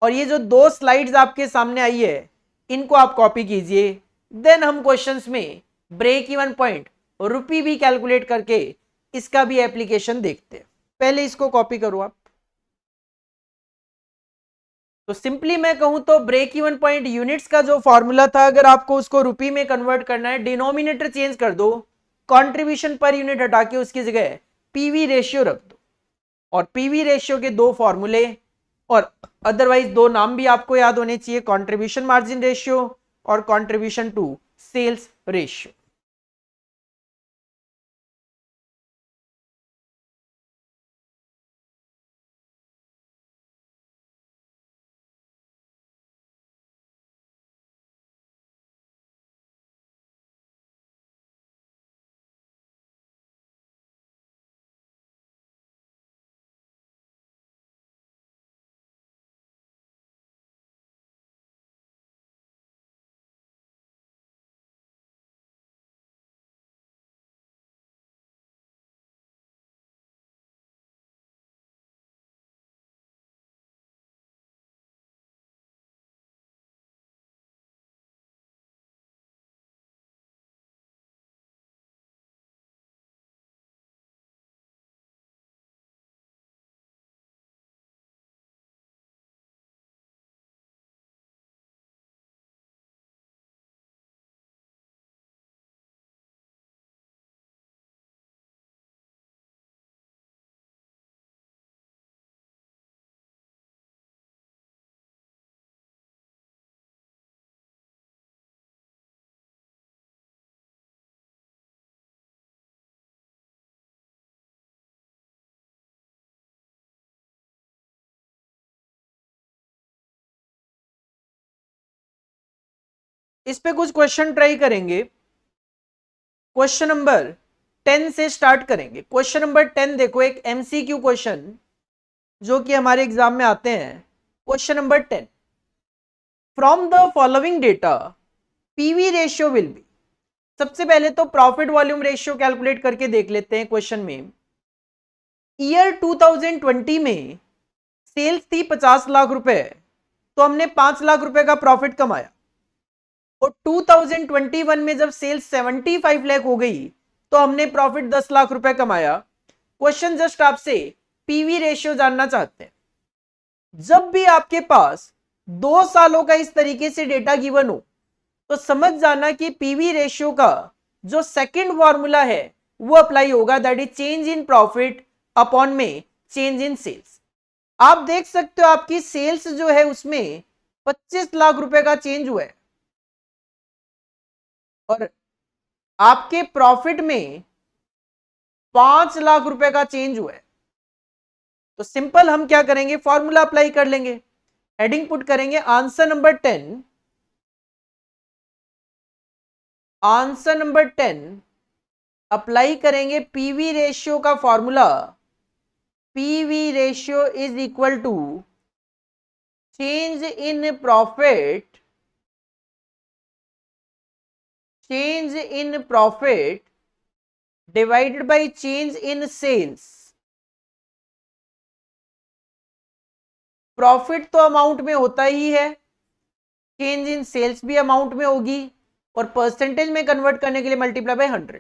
और ये जो दो स्लाइड्स आपके सामने आई है इनको आप कॉपी कीजिए। देन हम क्वेश्चंस में ब्रेक इवन पॉइंट और रुपी भी कैलकुलेट करके इसका भी एप्लीकेशन देखते हैं। पहले इसको कॉपी करो आप। तो सिंपली मैं कहूं तो ब्रेक इवन पॉइंट यूनिट्स का जो फॉर्मूला था, अगर आपको उसको रुपी में कन्वर्ट करना है, डिनोमिनेटर चेंज कर दो, कंट्रीब्यूशन पर यूनिट हटा के उसकी जगह पीवी रेशियो रख दो, और पीवी रेशियो के दो फॉर्मूले और अदरवाइज दो नाम भी आपको याद होने चाहिए, कंट्रीब्यूशन मार्जिन रेशियो और कंट्रीब्यूशन टू सेल्स रेशियो। इस पे कुछ क्वेश्चन ट्राई करेंगे। क्वेश्चन नंबर 10 से स्टार्ट करेंगे। क्वेश्चन नंबर 10 देखो, एक एमसीक्यू क्वेश्चन जो कि हमारे एग्जाम में आते हैं। Question number 10, from the following data PV ratio will B. सबसे पहले तो प्रॉफिट वॉल्यूम रेशियो कैलकुलेट करके देख लेते हैं। क्वेश्चन में ईयर 2020 में सेल्स थी 50 लाख रुपए, तो हमने 5 लाख रुपए का प्रॉफिट कमाया। और 2021 में जब सेल्स 75 लाख हो गई तो हमने प्रॉफिट 10 लाख रुपए कमाया। क्वेश्चन जस्ट आपसे पीवी रेशियो जानना चाहते हैं। जब भी आपके पास 2 सालों का इस तरीके से डेटा गिवन हो तो समझ जाना कि पीवी रेशियो का जो सेकंड फॉर्मूला है वो अप्लाई होगा, that is change in profit upon में चेंज इन सेल्स। आप देख सकते हो आपकी सेल्स जो है उसमें 25 लाख रुपए का चेंज हुआ है और आपके प्रॉफिट में 5 लाख रुपए का चेंज हुआ है। तो सिंपल हम क्या करेंगे, फॉर्मूला अप्लाई कर लेंगे। हेडिंग पुट करेंगे answer number 10। Answer number 10 apply करेंगे पीवी रेशियो का formula. PV ratio is equal to change in profit, change in profit divided by change in sales. Profit तो अमाउंट में होता ही है, चेंज इन सेल्स भी amount में होगी और परसेंटेज में कन्वर्ट करने के लिए मल्टीप्लाई बाय 100।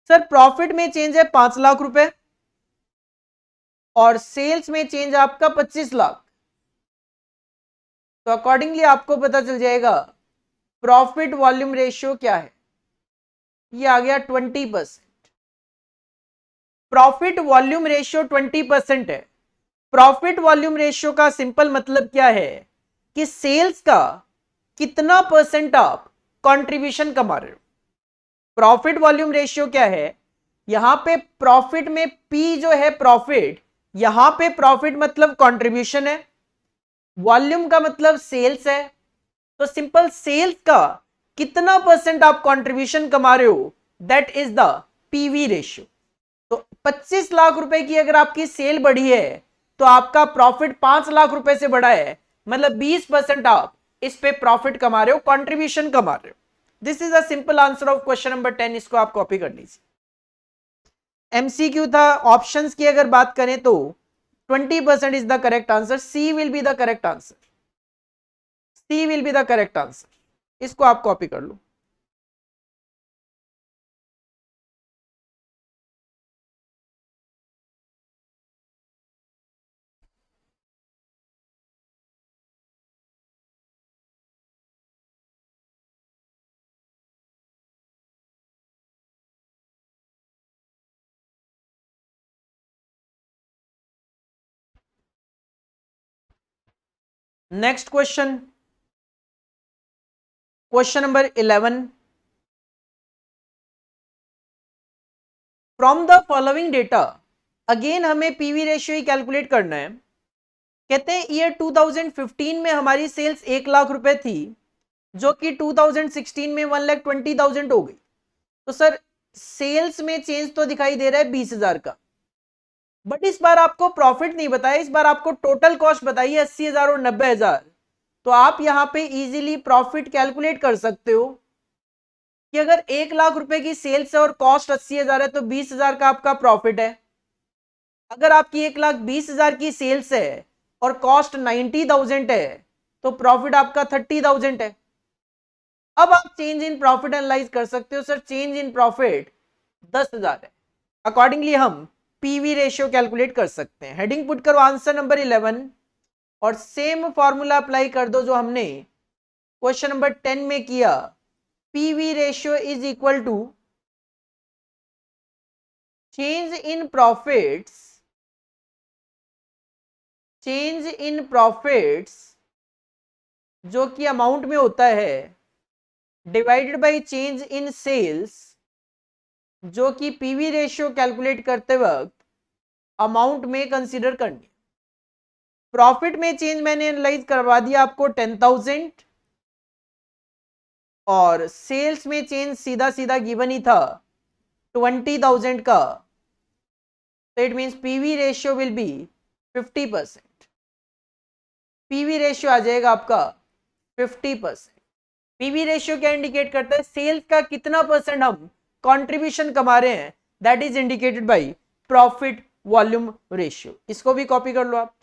सर प्रॉफिट में चेंज है 5 लाख रुपए और सेल्स में चेंज आपका 25 लाख। तो अकॉर्डिंगली आपको पता चल जाएगा प्रॉफिट वॉल्यूम रेशियो क्या है। ये आ गया 20%। प्रॉफिट वॉल्यूम रेशियो 20% है। प्रॉफिट वॉल्यूम रेशियो का सिंपल मतलब क्या है कि सेल्स का कितना परसेंट आप कंट्रीब्यूशन कमा रहे हो। प्रॉफिट वॉल्यूम रेशियो क्या है, यहां पे प्रॉफिट में पी जो है प्रॉफिट, यहां पे प्रॉफिट मतलब कंट्रीब्यूशन है, वॉल्यूम का मतलब सेल्स है। तो सिंपल सेल्स का कितना परसेंट आप कंट्रीब्यूशन कमा रहे हो, that is the PV ratio. तो 25 लाख रुपए की अगर आपकी सेल बढ़ी है तो आपका प्रॉफिट 5 लाख रुपए से बढ़ा है, मतलब 20% आप इस पे प्रॉफिट कमा रहे हो, कंट्रीब्यूशन कमा रहे हो। This is a simple answer of question number 10। इसको आप कॉपी कर लीजिए। एमसीक्यू था। ऑप्शंस की अगर बात करें तो 20% is the correct answer. C will be the correct answer. C will be the correct answer. इसको आप कॉपी कर लो। Next question, question number 11, from the following data. Again हमें पीवी रेशियो ही कैलकुलेट करना है। कहते हैं ईयर 2015 में हमारी सेल्स 1 लाख रुपए थी जो कि 2016 में 1,20,000 हो गई। तो सर सेल्स में चेंज तो दिखाई दे रहा है 20,000 का, बट इस बार आपको प्रॉफिट नहीं बताया, इस बार आपको टोटल कॉस्ट बताई है 80,000 और 90,000। तो आप यहां पे इजीली प्रॉफिट कैलकुलेट कर सकते हो कि अगर 1 लाख रुपए की सेल्स है और कॉस्ट 80,000 है तो 20,000 का आपका प्रॉफिट है। अगर आपकी 1,20,000 की सेल्स है और कॉस्ट 90,000 है तो प्रॉफिट आपका 30,000 है। अब आप चेंज इन प्रॉफिट एनालाइज कर सकते हो। सर चेंज इन प्रॉफिट 10,000 है, अकॉर्डिंगली हम पीवी रेशियो कैलकुलेट कर सकते हैं। हेडिंग पुट करो आंसर नंबर 11 और सेम फॉर्मूला अप्लाई कर दो जो हमने क्वेश्चन नंबर 10 में किया। PV ratio is equal to change in profits, change in profits जो कि अमाउंट में होता है, divided by change in sales जो कि पीवी रेशियो कैलकुलेट करते वक्त अमाउंट में कंसीडर करनी। प्रॉफिट में चेंज मैंने एनालाइज करवा दिया आपको 10,000 और सेल्स में चेंज सीधा सीधा गिवन ही था 20,000 का, तो it means PV ratio will be 50%। PV ratio आ जाएगा आपका 50%। पीवी रेशियो क्या इंडिकेट करता है, सेल्स का कितना परसेंट हम कंट्रीब्यूशन कमा रहे हैं, that is indicated by profit volume ratio. इसको भी कॉपी कर लो आप।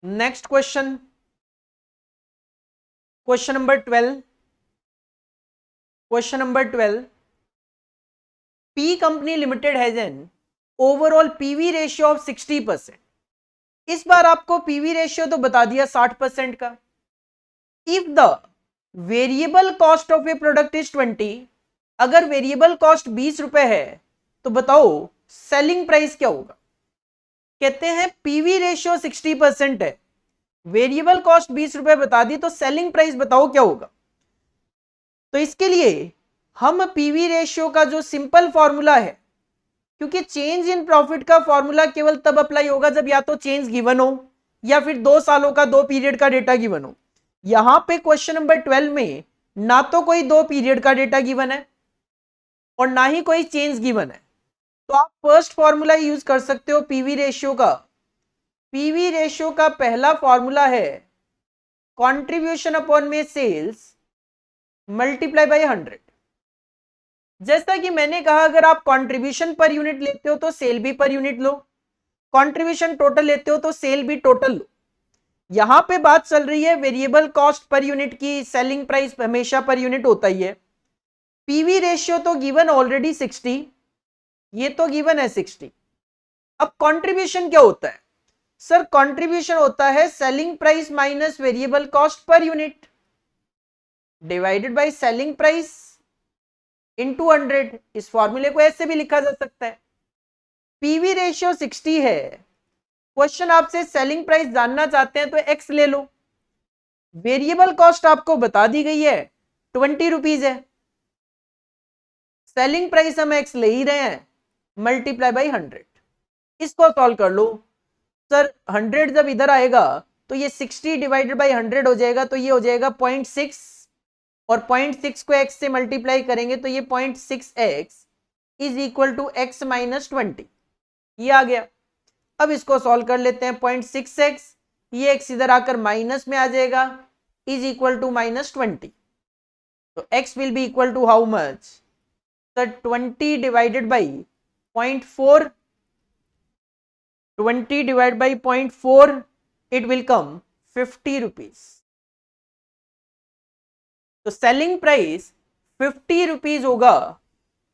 Next question, question number 12। Question number 12, P company limited has an overall PV ratio of 60%। इस बार आपको पीवी रेशियो तो बता दिया 60% का। If the variable cost of A product is 20, अगर वेरिएबल कॉस्ट 20 रुपए है तो बताओ सेलिंग प्राइस क्या होगा। कहते हैं पीवी रेशियो 60% है, वेरिएबल कॉस्ट 20 रुपए बता दी, तो सेलिंग प्राइस बताओ क्या होगा। तो इसके लिए हम पीवी रेशियो का जो सिंपल फॉर्मूला है, क्योंकि चेंज इन प्रॉफिट का फॉर्मूला केवल तब अप्लाई होगा जब या तो चेंज गिवन हो या फिर 2 सालों का 2 पीरियड का डेटा गिवन हो। यहां पे क्वेश्चन नंबर 12 में ना तो कोई 2 पीरियड का डेटा गिवन है और ना ही कोई चेंज गिवन है, तो आप फर्स्ट फॉर्मूला यूज कर सकते हो पीवी रेशियो का। पीवी रेशियो का पहला फॉर्मूला है कंट्रीब्यूशन अपॉन में सेल्स मल्टीप्लाई बाय 100। जैसा कि मैंने कहा, अगर आप कंट्रीब्यूशन पर यूनिट लेते हो तो सेल भी पर यूनिट लो, कंट्रीब्यूशन टोटल लेते हो तो सेल भी टोटल लो। यहां पे बात चल रही है वेरिएबल कॉस्ट पर यूनिट की, सेलिंग प्राइस हमेशा पर यूनिट होता ही है। पीवी रेशियो तो गिवन ऑलरेडी 60, ये तो गिवन है 60। अब कंट्रीब्यूशन क्या होता है सर, कंट्रीब्यूशन होता है selling price minus variable cost per unit divided by selling price into 100। इस फॉर्मूले को ऐसे भी लिखा जा सकता है। पीवी रेशियो 60 है, क्वेश्चन आपसे सेलिंग प्राइस जानना चाहते हैं तो एक्स ले लो। वेरिएबल कॉस्ट आपको बता दी गई है 20 रुपीज है, सेलिंग प्राइस हम एक्स ले ही रहे हैं, मल्टीप्लाई बाई 100। इसको सॉल्व कर लो सर। 100 जब इधर आएगा तो ये 60 डिवाइडेड बाई 100 हो जाएगा, तो ये हो जाएगा 0.6 और 0.6 को x से मल्टीप्लाई करेंगे तो ये 0.6x is equal to x minus 20, ये आ गया। अब इसको सॉल्व कर लेते हैं। 0.6x, ये x इधर आकर माइनस में आ जाएगा, इज इक्वल टू माइनस 20। तो x will be equal to how much sir, 20 divided by 0.4, 20 divide by 0.4, it will come 50 rupees. तो सेलिंग प्राइस 50 रुपीज होगा,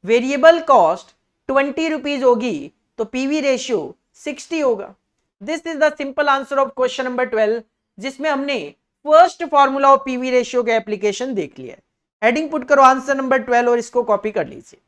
वेरिएबल कॉस्ट 20 रुपीज होगी, तो पीवी रेशियो 60 होगा। This is the simple answer of question number 12, जिसमें हमने first formula of PV ratio का application देख लिया है। हेडिंग पुट करो आंसर नंबर 12 और इसको कॉपी कर लीजिए।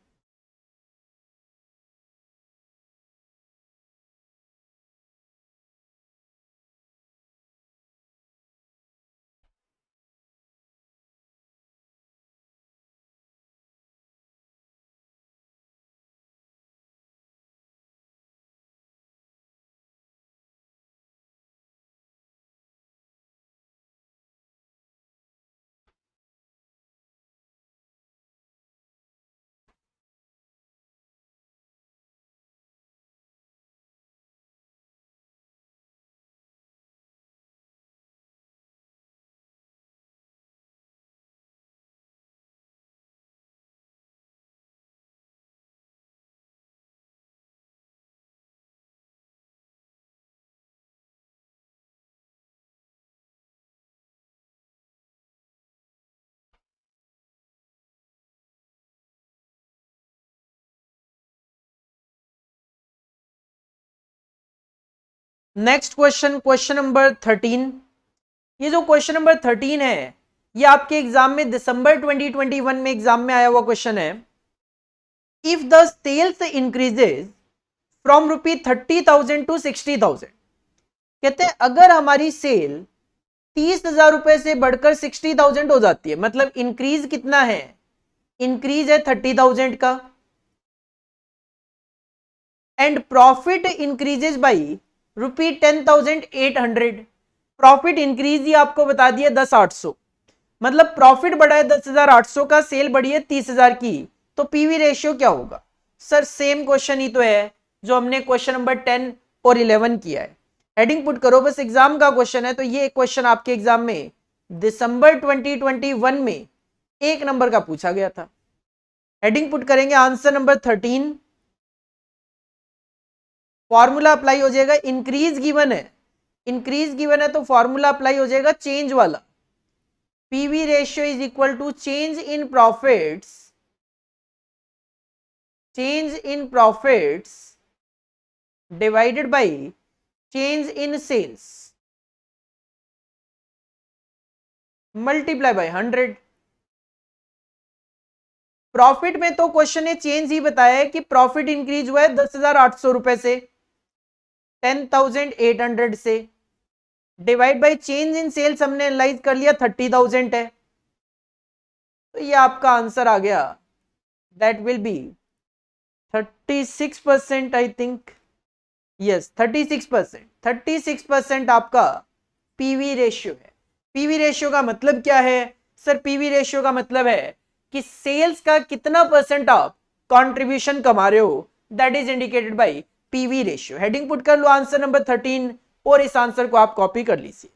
Next question, question number 13। ये जो क्वेश्चन नंबर 13 है ये आपके एग्जाम में दिसंबर 2021 में एग्जाम में आया हुआ क्वेश्चन है। If the sales increases from ₹30,000 to 60,000, कहते हैं अगर हमारी सेल 30,000 रुपए से बढ़कर 60,000 हो जाती है, मतलब इंक्रीज कितना है, इंक्रीज है 30,000 का, and profit increases by ₹10,800, profit increase ही आपको बता दिया 10,800, मतलब प्रॉफिट बढ़ा है 10,800 का, सेल बढ़ी है 30,000 की, तो पीवी रेशियो क्या होगा? सर सेम क्वेश्चन ही तो है जो हमने क्वेश्चन नंबर 10 और 11 किया है। हेडिंग पुट करो, बस एग्जाम का क्वेश्चन है, तो ये क्वेश्चन आपके एग्जाम में दिसंबर 2021 में 1 नंबर का पूछा गया था। हेडिंग पुट करेंगे आंसर नंबर 13, फॉर्मूला अप्लाई हो जाएगा, इंक्रीज गिवन है, इंक्रीज गिवन है तो फॉर्मूला अप्लाई हो जाएगा चेंज वाला, PV ratio is equal to change in profits, change in profits divided by change in sales multiply by 100। Profit में तो क्वेश्चन ने चेंज ही बताया है कि प्रॉफिट इंक्रीज हुआ है 10,800 रुपए से 10,800 से, divide by change in sales हमने एनालाइज कर लिया 30,000 है, तो ये आपका आंसर आ गया, that will be 36%, I think, yes 36%, 36% आपका पीवी रेशियो है। पीवी रेशियो का मतलब क्या है? सर पीवी रेशियो का मतलब है कि सेल्स का कितना परसेंट आप कंट्रीब्यूशन कमा रहे हो, that is indicated by PV ratio. Heading put कर लो आंसर नंबर 13 और इस आंसर को आप कॉपी कर लीजिए।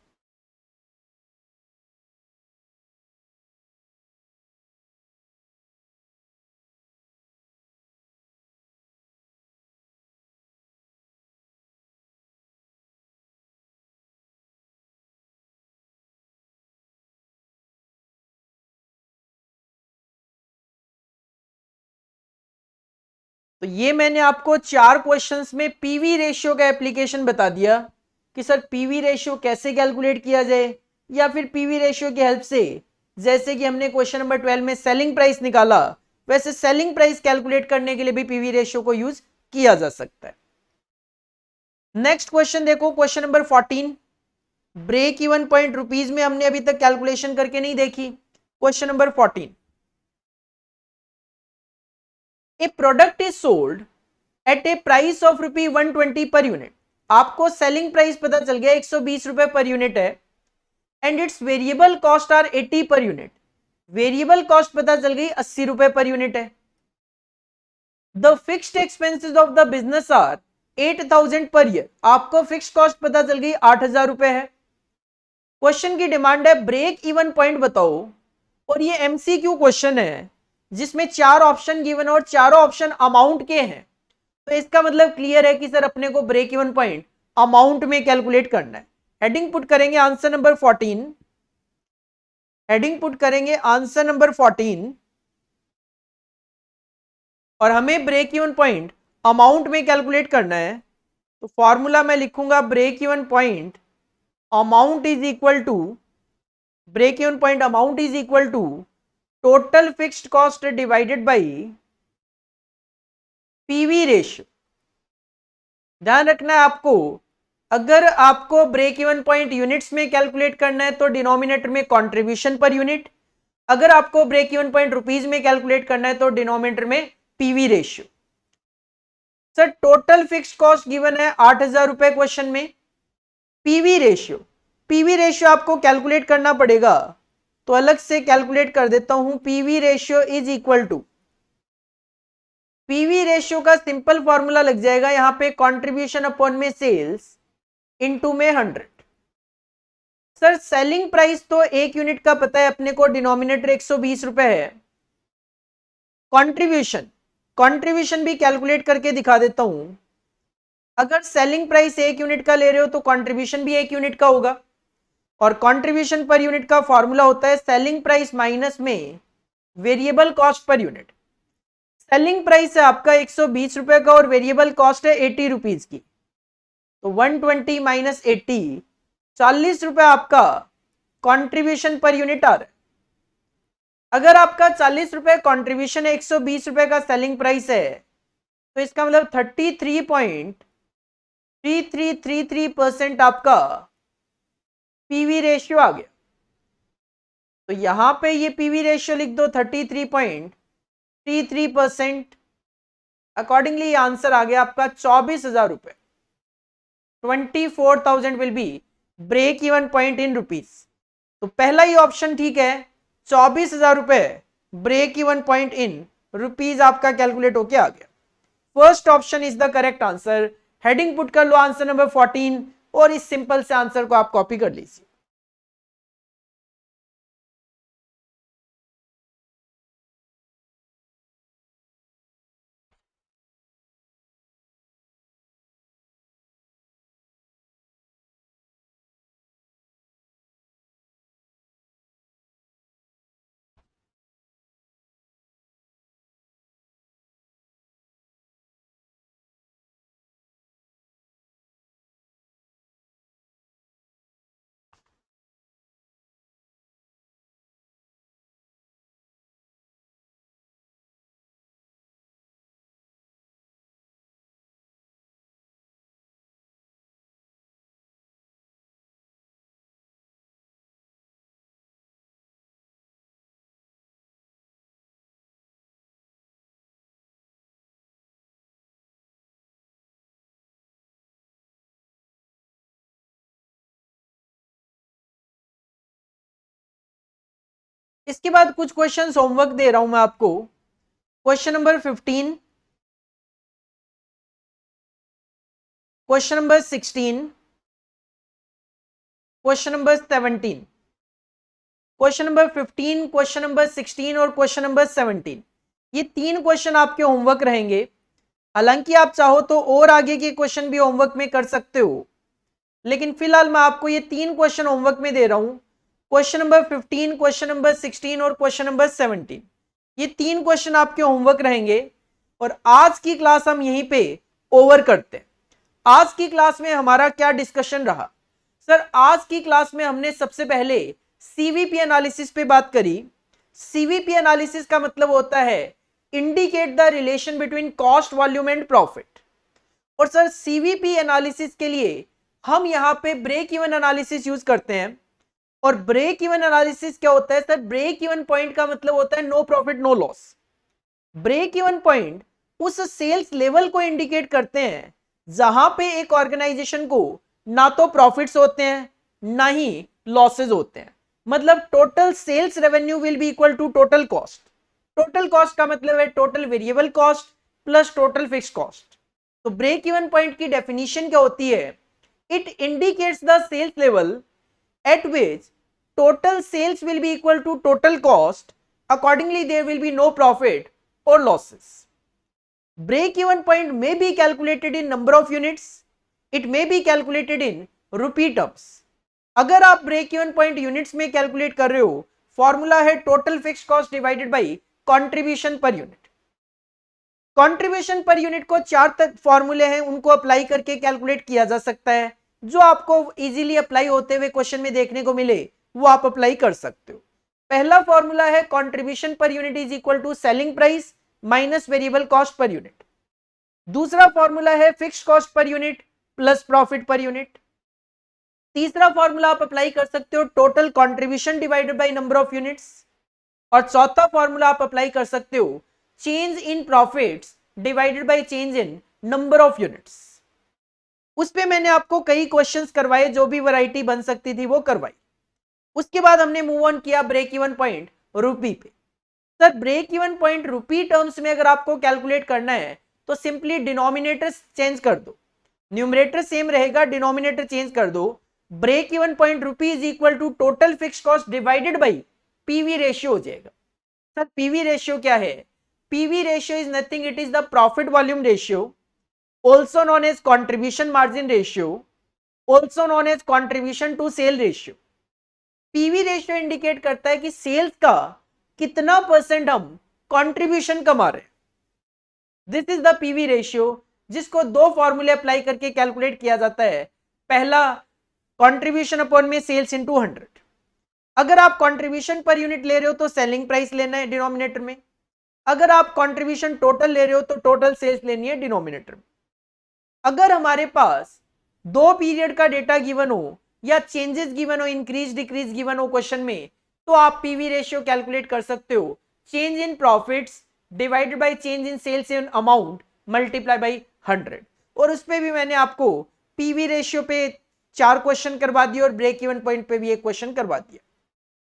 तो ये मैंने आपको 4 क्वेश्चंस में पीवी रेशियो का एप्लीकेशन बता दिया कि सर पीवी रेशियो कैसे कैलकुलेट किया जाए, या फिर पीवी रेशियो की हेल्प से जैसे कि हमने क्वेश्चन नंबर 12 में सेलिंग प्राइस निकाला, वैसे सेलिंग प्राइस कैलकुलेट करने के लिए भी पीवी रेशियो को यूज किया जा सकता है। नेक्स्ट क्वेश्चन देखो, question number 14, break even point rupees में हमने अभी तक कैलकुलेशन करके नहीं देखी। Question number 14, a product is sold at a price of ₹120 per unit, आपको सेलिंग प्राइस पता चल गया 120 रुपए पर यूनिट है, and its variable cost are 80 per unit, variable cost पता चल गई 80 रुपए पर यूनिट है। The fixed expenses of the business are 8,000 per year, आपको फिक्स्ड कॉस्ट पता चल गई 8,000 रुपए है। क्वेश्चन की डिमांड है ब्रेक इवन पॉइंट बताओ, और ये एमसीक्यू क्वेश्चन है जिसमें 4 ऑप्शन गिवन और चारों ऑप्शन अमाउंट के हैं, तो इसका मतलब क्लियर है कि सर अपने को ब्रेक इवन पॉइंट अमाउंट में कैलकुलेट करना है। हेडिंग पुट करेंगे आंसर नंबर 14, हेडिंग पुट करेंगे आंसर नंबर 14, और हमें ब्रेक इवन पॉइंट अमाउंट में कैलकुलेट करना है, तो फॉर्मूला मैं लिखूंगा break even point amount is equal to, break even point amount is equal to total fixed cost divided by PV ratio. ध्यान रखना है आपको, अगर आपको ब्रेक इवन पॉइंट यूनिट्स में कैलकुलेट करना है तो डिनोमिनेटर में कंट्रीब्यूशन पर यूनिट, अगर आपको ब्रेक इवन पॉइंट रुपीज में कैलकुलेट करना है तो डिनोमिनेटर में PV ratio. Sir total fixed cost given है 8,000 रुपए क्वेश्चन में, पीवी रेशियो, पीवी रेशियो आपको कैलकुलेट करना पड़ेगा, तो अलग से कैलकुलेट कर देता हूं, PV ratio is equal to, PV ratio का सिंपल फॉर्मूला लग जाएगा यहां पे कंट्रीब्यूशन अपॉन में सेल्स इनटू में 100। सर सेलिंग प्राइस तो 1 यूनिट का पता है अपने को, डिनोमिनेटर 120 रुपए है, कंट्रीब्यूशन, कंट्रीब्यूशन भी कैलकुलेट करके दिखा देता हूं, अगर सेलिंग प्राइस 1 यूनिट का ले रहे हो तो कंट्रीब्यूशन भी 1 यूनिट का होगा, और कंट्रीब्यूशन पर यूनिट का फॉर्मूला होता है सेलिंग प्राइस माइनस में variable cost per unit. Selling price है आपका 120 रुपए का और वेरिएबल कॉस्ट है 80 रुपीज की, तो 120 माइनस 80, 40 रुपए आपका कंट्रीब्यूशन पर यूनिट आ रहा है। अगर आपका 40 रुपए कंट्रीब्यूशन है, 120 रुपए का सेलिंग प्राइस है, तो इसका मतलब 33.3333% आपका पीवी रेशियो आ गया। तो यहां पे ये पीवी रेशियो लिख दो 33.33%। अकॉर्डिंगली आंसर आ गया आपका 24,000 रुपए। 24,000 will be break even point in rupees. तो पहला ही ऑप्शन ठीक है, 24,000 रुपए break even point in rupees आपका कैलकुलेट होके आ गया। First option is the correct answer. Heading put कर लो आंसर नंबर 14 और इस सिंपल से आंसर को आप कॉपी कर लीजिए। इसके बाद कुछ क्वेश्चंस होमवर्क दे रहा हूं मैं आपको। Question number 15, question number 16, question number 17। Question number 15, question number 16 और क्वेश्चन नंबर 17, ये तीन क्वेश्चन आपके होमवर्क रहेंगे। हालांकि आप चाहो तो और आगे के क्वेश्चन भी होमवर्क में कर सकते हो, लेकिन फिलहाल मैं आपको ये तीन क्वेश्चन होमवर्क में दे रहा हूं। क्वेश्चन नंबर 15, क्वेश्चन नंबर 16 और क्वेश्चन नंबर 17, ये तीन क्वेश्चन आपके होमवर्क रहेंगे। और आज की क्लास हम यहीं पे ओवर करते हैं। आज की क्लास में हमारा क्या डिस्कशन रहा? सर आज की क्लास में हमने सबसे पहले सीवीपी एनालिसिस पे बात करी। सीवीपी एनालिसिस का मतलब होता है indicate the relation between cost, volume and profit. और सर सीवीपी एनालिसिस के लिए हम यहां पे ब्रेक इवन एनालिसिस यूज करते हैं। और ब्रेक इवन एनालिसिस क्या होता है सर? ब्रेक इवन पॉइंट का मतलब होता है no profit no loss. Break even point उस सेल्स लेवल को इंडिकेट करते हैं जहां पे एक ऑर्गेनाइजेशन को ना तो प्रॉफिट्स होते हैं ना ही लॉसेज होते हैं। मतलब total sales revenue will be equal to total cost. Total cost का मतलब है total variable cost plus total fixed cost. तो ब्रेक इवन पॉइंट की डेफिनेशन क्या होती है? It indicates the sales level at which total sales will be equal to total cost. Accordingly, there will be no profit or losses. Break-even point may be calculated in number of units. It may be calculated in rupee terms. अगर आप break-even point units में calculate कर रहे हो, formula है total fixed cost divided by contribution per unit. Contribution per unit को 4 तक फॉर्मूले हैं, उनको अप्लाई करके कैलकुलेट किया जा सकता है। जो आपको इजीली अप्लाई होते हुए क्वेश्चन में देखने को मिले वो आप अप्लाई कर सकते हो। पहला फॉर्मूला है contribution per unit is equal to selling price minus variable cost per unit. दूसरा फॉर्मूला है fixed cost per unit plus profit per unit. तीसरा फॉर्मूला आप अप्लाई कर सकते हो total contribution divided by number of units. और चौथा formula आप अप्लाई कर सकते हो change in profits divided by change in number of units. उस पे मैंने आपको कई क्वेश्चंस करवाए, जो भी वैरायटी बन सकती थी वो करवाई। उसके बाद हमने मूव ऑन किया ब्रेक इवन पॉइंट रुपी पे। Sir break even point rupee terms में अगर आपको कैलकुलेट करना है तो सिंपली डिनोमिनेटर चेंज कर दो। न्यूमरेटर सेम रहेगा, डिनोमिनेटर चेंज कर दो। Break even point rupee is equal to total fixed cost divided by PV ratio हो जाएगा। सर पीवी रेशियो क्या है? PV ratio is nothing, it is the profit volume ratio, also known as contribution margin ratio, also known as contribution to sale ratio. PV ratio indicate करता है कि sales का कितना percent हम contribution कमा रहे हैं। This is the PV ratio जिसको दो फॉर्मूले अप्लाई करके कैलकुलेट किया जाता है। पहला कंट्रीब्यूशन अपॉन में सेल्स इनटू 100। अगर आप कंट्रीब्यूशन पर यूनिट ले रहे हो तो सेलिंग प्राइस लेना है डिनोमिनेटर में, अगर आप कंट्रीब्यूशन टोटल ले रहे हो तो टोटल सेल्स लेनी है डिनोमिनेटर में। अगर हमारे पास दो पीरियड का डेटा गिवन हो या चेंजेस गिवन हो, इंक्रीज डिक्रीज गिवन हो क्वेश्चन में, तो आप पीवी रेशियो कैलकुलेट कर सकते हो। Change in profits divided by change in sales in amount multiply by 100। और उस पे भी मैंने आपको पीवी रेशियो पे 4 क्वेश्चन करवा दिए और ब्रेक इवन पॉइंट पे भी एक क्वेश्चन करवा दिया।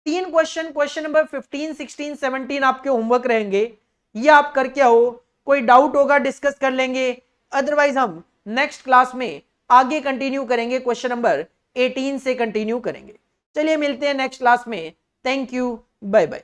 3 क्वेश्चन, क्वेश्चन नंबर 15, 16, 17 आपके होमवर्क रहेंगे, ये आप करके आओ। कोई डाउट होगा डिस्कस कर लेंगे, अदरवाइज हम नेक्स्ट क्लास में आगे कंटिन्यू करेंगे, क्वेश्चन नंबर 18 से कंटिन्यू करेंगे। चलिए मिलते हैं नेक्स्ट क्लास में। Thank you, bye bye.